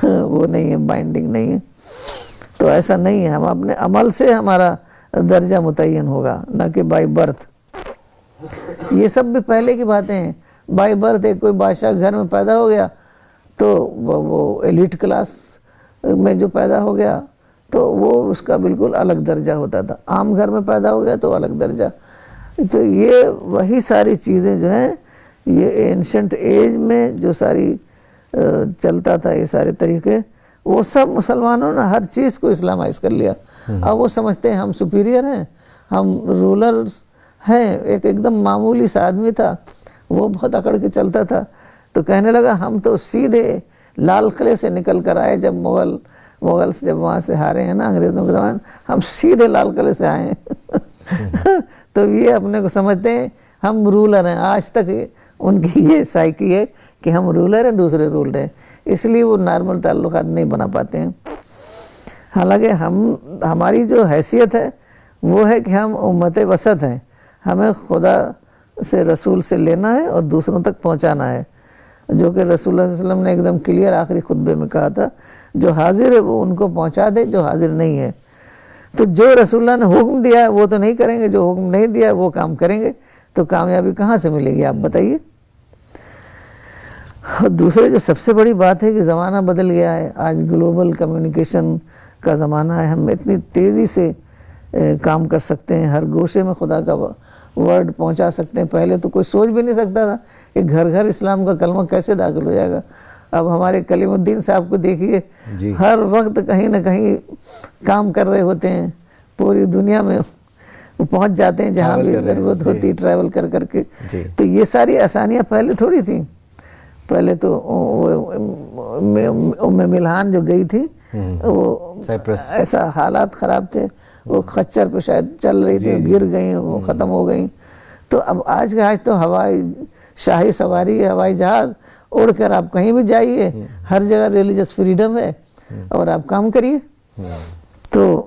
وہ نہیں ہے، بائنڈنگ نہیں ہے. تو ایسا نہیں ہے. ہم اپنے عمل سے ہمارا درجہ متعین ہوگا، نہ کہ بائی برتھ. یہ سب بھی پہلے کی باتیں ہیں. بائی برتھ ایک کوئی بادشاہ گھر میں پیدا ہو گیا تو وہ ایلیٹ کلاس میں جو پیدا ہو گیا تو وہ اس کا بالکل الگ درجہ ہوتا تھا. عام گھر میں پیدا ہو گیا تو الگ درجہ. تو یہ وہی ساری چیزیں جو ہیں، یہ اینشنٹ ایج میں جو ساری چلتا تھا، یہ سارے طریقے، وہ سب مسلمانوں نے ہر چیز کو اسلامائز کر لیا. اب وہ سمجھتے ہیں ہم سپیریئر ہیں، ہم رولرز ہیں. ایک دم معمولی سا آدمی تھا، وہ بہت اکڑ کے چلتا تھا، تو کہنے لگا ہم تو سیدھے لال قلعے سے نکل کر آئے. جب مغل جب وہاں سے ہارے ہیں نا انگریزوں کے زمان، ہم سیدھے لال قلعے سے آئے ہیں. تو یہ اپنے کو سمجھتے ہیں ہم رولر ہیں. آج تک ان کی یہ سائیکی ہے کہ ہم رولر ہیں، دوسرے رول رہے ہیں، اس لیے وہ نارمل تعلقات نہیں بنا پاتے ہیں. حالانکہ ہماری جو حیثیت ہے وہ ہے کہ ہم امت وسط ہیں. ہمیں خدا سے، رسول سے لینا ہے اور دوسروں تک پہنچانا ہے، جو کہ رسول اللہ صلی اللہ علیہ وسلم نے ایک دم کلیئر آخری خطبے میں کہا تھا، جو حاضر ہے وہ ان کو پہنچا دے، جو حاضر نہیں ہے. تو جو رسول اللہ نے حکم دیا ہے وہ تو نہیں کریں گے، جو حکم نہیں دیا ہے وہ کام کریں گے. تو کامیابی کہاں سے ملے گی آپ بتائیے. دوسرے جو سب سے بڑی بات ہے کہ زمانہ بدل گیا ہے. آج گلوبل کمیونیکیشن کا زمانہ ہے. ہم اتنی تیزی سے کام کر سکتے ہیں، ہر گوشے میں خدا کا ورڈ پہنچا سکتے ہیں. پہلے تو کوئی سوچ بھی نہیں سکتا تھا کہ گھر گھر اسلام کا کلمہ کیسے داخل ہو جائے گا. اب ہمارے کلیم الدین صاحب کو دیکھیے، ہر وقت کہیں نہ کہیں کام کر رہے ہوتے ہیں، پوری دنیا میں وہ پہنچ جاتے ہیں جہاں بھی ضرورت ہوتی، ٹریول کر کر کے. تو یہ ساری آسانیاں پہلے تھوڑی تھیں. پہلے تو ام ملحان جو گئی تھی، وہ ایسا حالات خراب تھے، وہ خچر پہ شاید چل رہی تھی، گر گئیں، وہ ختم ہو گئیں. تو اب آج تو شاہی سواری ہے، ہوائی جہاز، اڑ کر آپ کہیں بھی جائیے، ہر جگہ ریلیجس فریڈم ہے اور آپ کام کریے. تو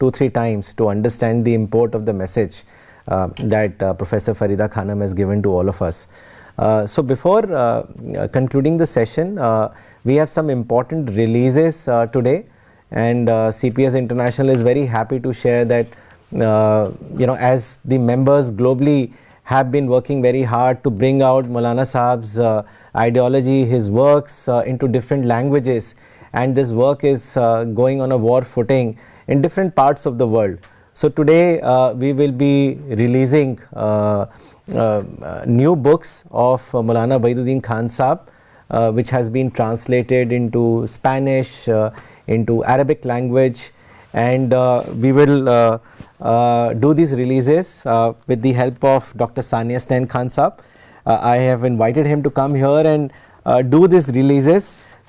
2-3 times to understand the import of the message that Professor Farida Khanum has given to all of us. So before concluding the session, we have some important releases today, and CPS International is very happy to share that as the members globally have been working very hard to bring out Maulana Sahab's ideology, his works into different languages, and this work is going on a war footing in different parts of the world. So today we will be releasing new books of Maulana Waiduddin Khan Sahab, which has been translated into Spanish, into Arabic language, and we will do these releases with the help of Dr. Sania Stan Khan Sahab. I have invited him to come here and do these releases.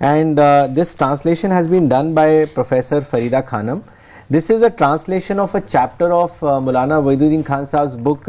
and this translation has been done by Professor Farida Khanum. This is a translation of a chapter of Maulana Waiduddin Khan Sahab's book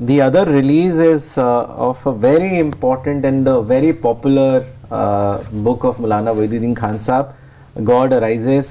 The other release is of a very important and a very popular book of Maulana Waiduddin Khan Sahab, God Arises.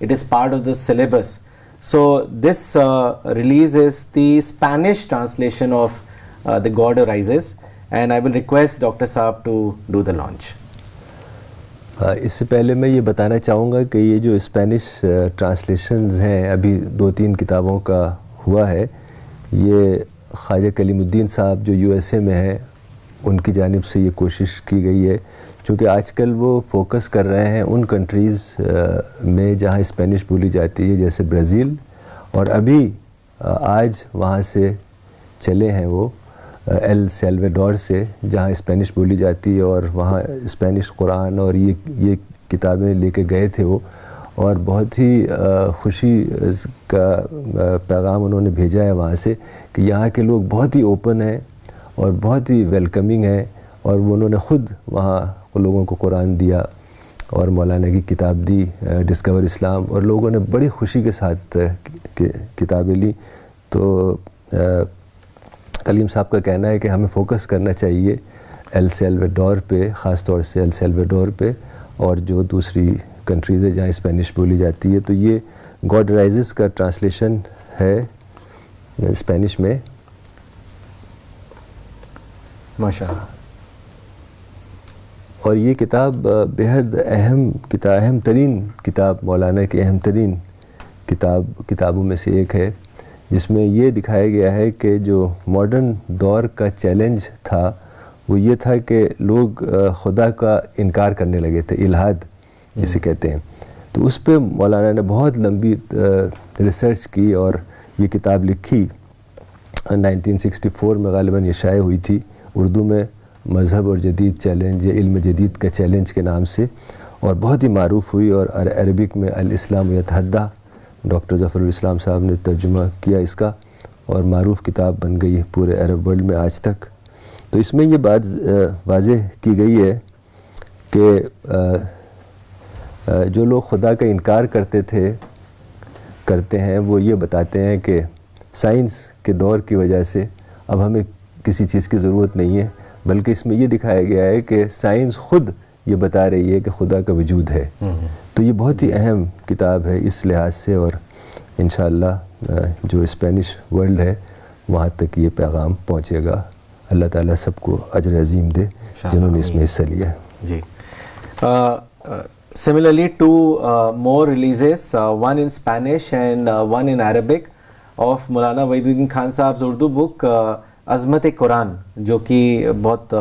it is part of the syllabus. So this release is the Spanish translation of the God Arises, and I will request Dr. Saab to do the launch. اس سے پہلے میں یہ بتانا چاہوں گا کہ یہ جو Spanish translations ہیں ابھی 2-3 کتابوں کا ہوا ہے، یہ خواجہ کلیم الدین صاحب جو USA میں ہیں ان کی جانب سے یہ کوشش کی گئی ہے، چونکہ آج کل وہ فوکس کر رہے ہیں ان کنٹریز میں جہاں اسپینش بولی جاتی ہے، جیسے برازیل، اور ابھی آج وہاں سے چلے ہیں وہ ایل سیلویڈور سے، جہاں اسپینش بولی جاتی ہے، اور وہاں اسپینش قرآن اور یہ کتابیں لے کے گئے تھے وہ، اور بہت ہی خوشی کا پیغام انہوں نے بھیجا ہے وہاں سے کہ یہاں کے لوگ بہت ہی اوپن ہیں اور بہت ہی ویلکمنگ ہیں، اور انہوں نے خود وہاں لوگوں کو قرآن دیا اور مولانا کی کتاب دی ڈسکور اسلام، اور لوگوں نے بڑی خوشی کے ساتھ کتابیں لی۔ تو کلیم صاحب کا کہنا ہے کہ ہمیں فوکس کرنا چاہیے ایل سیلویڈور پہ، خاص طور سے ایل سیلویڈور پہ، اور جو دوسری کنٹریز ہے جہاں اسپینش بولی جاتی ہے۔ تو یہ گاڈ رائزز کا ٹرانسلیشن ہے اسپینش میں۔ ماشاءاللہ۔ اور یہ کتاب بہت اہم ترین کتاب، مولانا کی اہم ترین کتابوں میں سے ایک ہے، جس میں یہ دکھایا گیا ہے کہ جو ماڈرن دور کا چیلنج تھا وہ یہ تھا کہ لوگ خدا کا انکار کرنے لگے تھے، الحاد جسے کہتے ہیں۔ تو اس پہ مولانا نے بہت لمبی ریسرچ کی اور یہ کتاب لکھی، 1964 میں غالباً یہ شائع ہوئی تھی، اردو میں مذہب اور جدید چیلنج یا علم جدید کا چیلنج کے نام سے، اور بہت ہی معروف ہوئی، اور عربک میں الاسلام یتحدی، ڈاکٹر ظفر الاسلام صاحب نے ترجمہ کیا اس کا، اور معروف کتاب بن گئی پورے عرب ورلڈ میں آج تک۔ تو اس میں یہ بات واضح کی گئی ہے کہ جو لوگ خدا کا انکار کرتے ہیں وہ یہ بتاتے ہیں کہ سائنس کے دور کی وجہ سے اب ہمیں کسی چیز کی ضرورت نہیں ہے، بلکہ اس میں یہ دکھایا گیا ہے کہ سائنس خود یہ بتا رہی ہے کہ خدا کا وجود ہے۔ تو یہ بہت ہی اہم کتاب ہے اس لحاظ سے، اور انشاءاللہ جو اسپینش ورلڈ ہے وہاں تک یہ پیغام پہنچے گا۔ اللہ تعالیٰ سب کو اجر عظیم دے جنہوں نے اس میں حصہ لیا۔ جی، similarly two more releases, one in Spanish and one in Arabic of Maulana Wahiduddin Khan Sahab's Urdu book عظمت قرآن، جو کہ بہت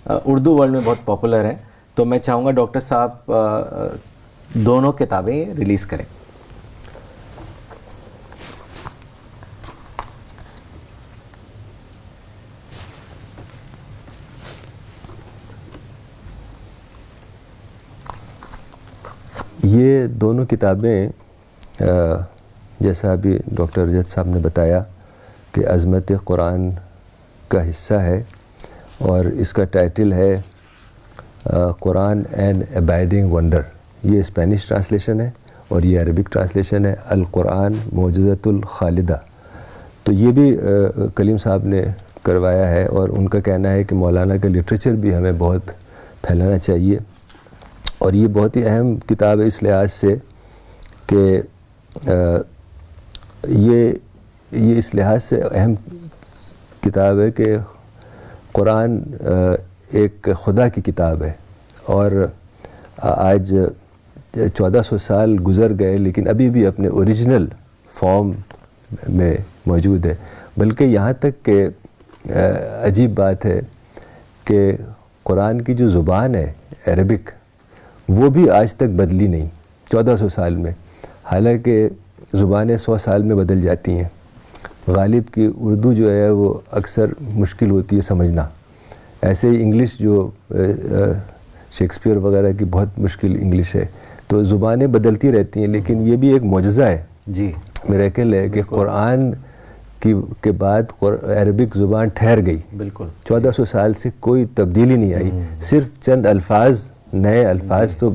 اردو ورلڈ میں بہت پاپولر ہے۔ تو میں چاہوں گا ڈاکٹر صاحب دونوں کتابیں ریلیز کریں۔ یہ دونوں کتابیں جیسا ابھی ڈاکٹر رجت صاحب نے بتایا کہ عظمت قرآن کا حصہ ہے، اور اس کا ٹائٹل ہے قرآن این ابائڈنگ ونڈر۔ یہ اسپینش ٹرانسلیشن ہے اور یہ عربک ٹرانسلیشن ہے، القرآن معجزۃ الخالدہ۔ تو یہ بھی کلیم صاحب نے کروایا ہے، اور ان کا کہنا ہے کہ مولانا کا لٹریچر بھی ہمیں بہت پھیلانا چاہیے، اور یہ بہت ہی اہم کتاب ہے اس لحاظ سے کہ یہ اس لحاظ سے اہم کتاب ہے کہ قرآن ایک خدا کی کتاب ہے، اور آج 1400 سال گزر گئے لیکن ابھی بھی اپنے اوریجنل فارم میں موجود ہے۔ بلکہ یہاں تک کہ عجیب بات ہے کہ قرآن کی جو زبان ہے عربک، وہ بھی آج تک بدلی نہیں 1400 سال میں، حالانکہ زبانیں 100 سال میں بدل جاتی ہیں۔ غالب کی اردو جو ہے وہ اکثر مشکل ہوتی ہے سمجھنا، ایسے ہی انگلش جو شیکسپیئر وغیرہ کی بہت مشکل انگلش ہے۔ تو زبانیں بدلتی رہتی ہیں، لیکن یہ بھی ایک معجزہ ہے، جی میریکل ہے کہ قرآن کے بعد عربک زبان ٹھہر گئی۔ بالکل 1400 سال سے کوئی تبدیلی نہیں آئی، صرف چند الفاظ، نئے الفاظ تو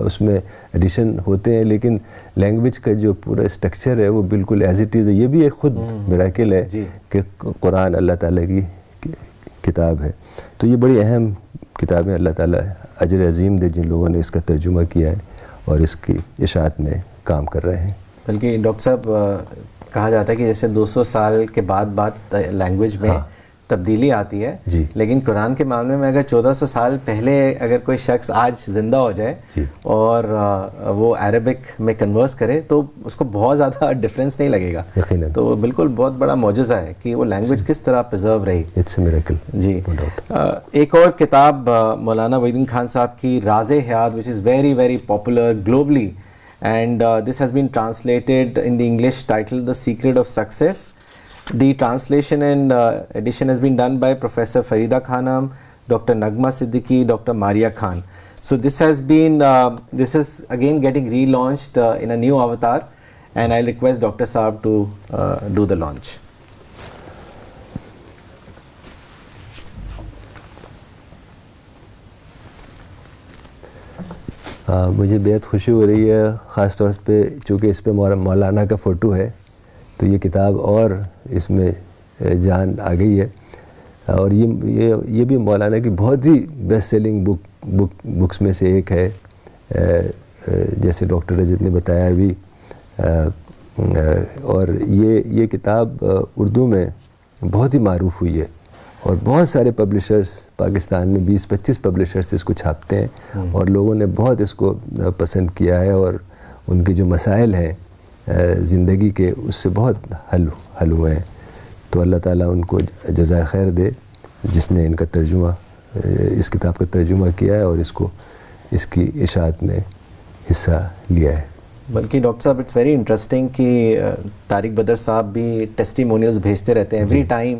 اس میں ایڈیشن ہوتے ہیں، لیکن لینگویج کا جو پورا اسٹرکچر ہے وہ بالکل ایز اٹ از ہے۔ یہ بھی ایک خود میریکل ہے کہ قرآن اللہ تعالیٰ کی کتاب ہے۔ تو یہ بڑی اہم کتابیں، اللہ تعالیٰ اجر عظیم دے جن لوگوں نے اس کا ترجمہ کیا ہے اور اس کی اشاعت میں کام کر رہے ہیں۔ بلکہ ڈاکٹر صاحب کہا جاتا ہے کہ جیسے 200 سال کے بعد لینگویج میں تبدیلی آتی ہے, جی. لیکن قرآن کے معاملے میں اگر 1400 سال پہلے اگر کوئی شخص آج زندہ ہو جائے جی. اور وہ عربک میں کنورس کرے تو اس کو بہت زیادہ ڈفرینس نہیں لگے گا. یقیناً. تو بالکل بہت بڑا معجزہ ہے کہ وہ لینگویج کس طرح پرزرو رہی. It's a miracle. جی. ایک اور کتاب مولانا وحید الدین خان صاحب کی راز حیات, which is very very popular globally, and this has been translated in the English titled The Secret of Success. The translation and edition has been done by Professor Farida Khanam, Dr. Nagma Siddiqui, Dr. Maria Khan. So this has been, this is again getting relaunched in a new avatar, and I'll request Dr. Saab to do the launch. مجھے بہت خوشی ہو رہی ہے, خاص طور پہ چونکہ اس پہ مولانا کا فوٹو ہے تو یہ کتاب اور اس میں جان آ گئی ہے. اور یہ بھی مولانا کی بہت ہی بیسٹ سیلنگ بکس میں سے ایک ہے, جیسے ڈاکٹر رجت نے بتایا ابھی. اور یہ کتاب اردو میں بہت ہی معروف ہوئی ہے اور بہت سارے پبلشرز پاکستان میں 20-25 پبلشرز اس کو چھاپتے ہیں اور لوگوں نے بہت اس کو پسند کیا ہے اور ان کے جو مسائل ہیں زندگی کے اس سے بہت حل ہوئے ہیں. تو اللہ تعالیٰ ان کو جزائے خیر دے جس نے ان کا ترجمہ, اس کتاب کا ترجمہ کیا ہے اور اس کی اشاعت میں حصہ لیا ہے. بلکہ ڈاکٹر صاحب اٹس ویری انٹرسٹنگ کہ طارق بدر صاحب بھی ٹیسٹیمونیلز بھیجتے رہتے ہیں ایوری ٹائم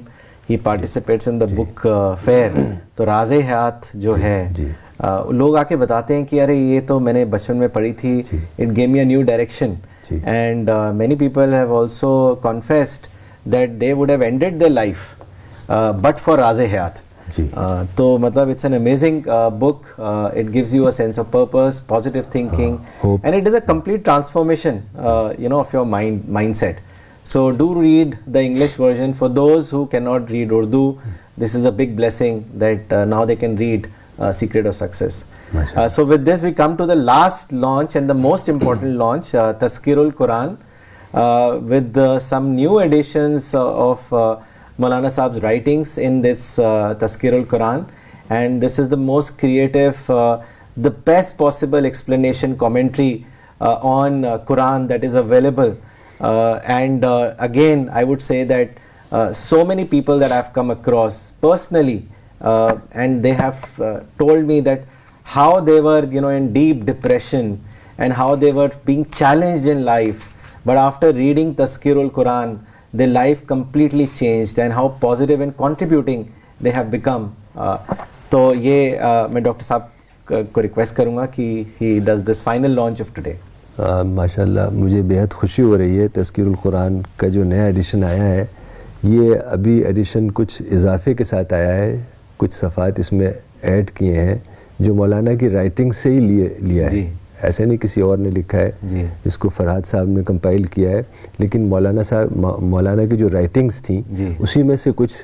ہی پارٹیسپیٹس ان دا بک فیئر. تو راز حیات جو ہے لوگ آ کے بتاتے ہیں کہ ارے یہ تو میں نے بچپن میں پڑھی تھی, it gave me a new direction. And many people have also confessed that they would have ended their life but for Raaz Hayat. تو مطلب it's an amazing book, it gives you a sense of purpose, positive thinking, and it is a complete transformation of your mind set. So do read the English version. For those who cannot read Urdu, this is a big blessing that now they can read Secret of Success. So with this we come to the last launch and the most important launch, Tazkirul Quran, with some new editions of Maulana Saab's writings in this Tazkirul Quran, and this is the most creative, the best possible explanation commentary on Quran that is available. And again I would say that so many people that I've come across personally and they have told me that how they were in deep depression and how they were being challenged in life, but after reading Tazkirul Quran their life completely changed and how positive and contributing they have become. تو یہ میں doctor صاحب کو request کروں گا کہ he does this final launch of today. ماشاء اللہ مجھے بہت خوشی ہو رہی ہے. تذکیر القرآن کا جو نیا ایڈیشن آیا ہے یہ ابھی ایڈیشن کچھ اضافے کے ساتھ آیا ہے, کچھ صفحات اس میں ایڈ کیے ہیں جو مولانا کی رائٹنگ سے ہی لیا ہے. ایسے نہیں کسی اور نے لکھا ہے, اس کو فرحات صاحب نے کمپائل کیا ہے, لیکن مولانا کی جو رائٹنگز تھیں اسی میں سے کچھ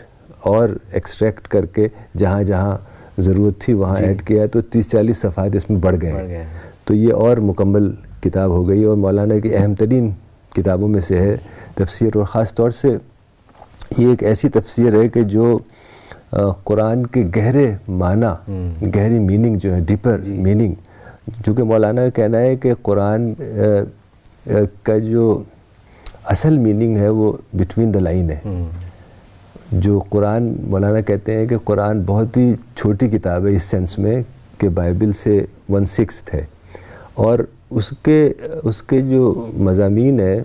اور ایکسٹریکٹ کر کے جہاں جہاں ضرورت تھی وہاں ایڈ کیا ہے, تو 30-40 صفحات اس میں بڑھ گئے ہیں. تو یہ اور مکمل کتاب ہو گئی اور مولانا کی اہم ترین کتابوں میں سے ہے تفسیر. اور خاص طور سے یہ ایک ایسی تفسیر ہے کہ جو قرآن کے گہرے معنی, گہری میننگ جو ہے, ڈیپر میننگ, چونکہ مولانا کا کہنا ہے کہ قرآن کا جو اصل میننگ ہے وہ بٹوین دا لائن ہے. جو قرآن, مولانا کہتے ہیں کہ قرآن بہت ہی چھوٹی کتاب ہے اس سینس میں کہ بائبل سے 1/6 ہے, اور اس کے جو مضامین ہیں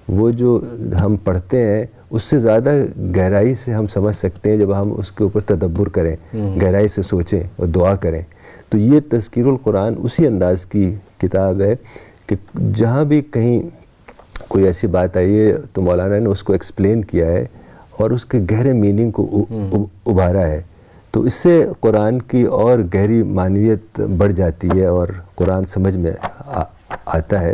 وہ جو ہم پڑھتے ہیں اس سے زیادہ گہرائی سے ہم سمجھ سکتے ہیں جب ہم اس کے اوپر تدبر کریں, گہرائی سے سوچیں اور دعا کریں. تو یہ تذکیر القرآن اسی انداز کی کتاب ہے کہ جہاں بھی کہیں کوئی ایسی بات آئی ہے تو مولانا نے اس کو ایکسپلین کیا ہے اور اس کے گہرے میننگ کو ابھارا ہے. تو اس سے قرآن کی اور گہری معنویت بڑھ جاتی ہے اور قرآن سمجھ میں آتا ہے.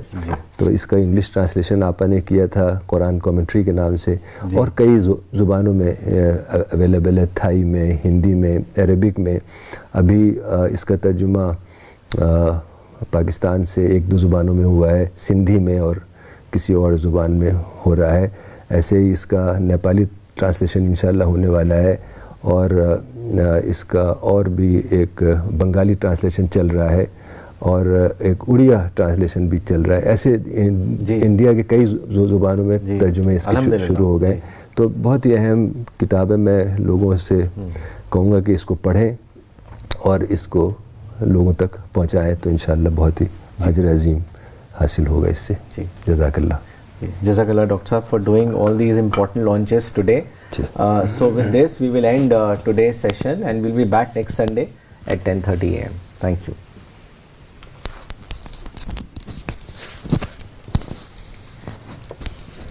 تو اس کا انگلش ٹرانسلیشن آپا نے کیا تھا قرآن کامنٹری کے نام سے, اور کئی زبانوں میں اویلیبل ہے, تھائی میں, ہندی میں, عربک میں. ابھی اس کا ترجمہ پاکستان سے 1-2 زبانوں میں ہوا ہے, سندھی میں اور کسی اور زبان میں ہو رہا ہے. ایسے ہی اس کا نیپالی ٹرانسلیشن انشاءاللہ ہونے والا ہے, اور اس کا اور بھی ایک بنگالی ٹرانسلیشن چل رہا ہے اور ایک اڑیا ٹرانسلیشن بھی چل رہا ہے. ایسے انڈیا کے کئی زبانوں میں ترجمے اس کے شروع ہو گئے. تو بہت ہی اہم کتاب ہے. میں لوگوں سے کہوں گا کہ اس کو پڑھیں اور اس کو لوگوں تک پہنچائیں تو انشاءاللہ بہت ہی اجر عظیم حاصل ہوگا اس سے. جزاک اللہ. Jazakallah Dr. Saab for doing all these important launches today. So with this we will end today's session and we'll be back next Sunday at 10:30 AM. Thank you.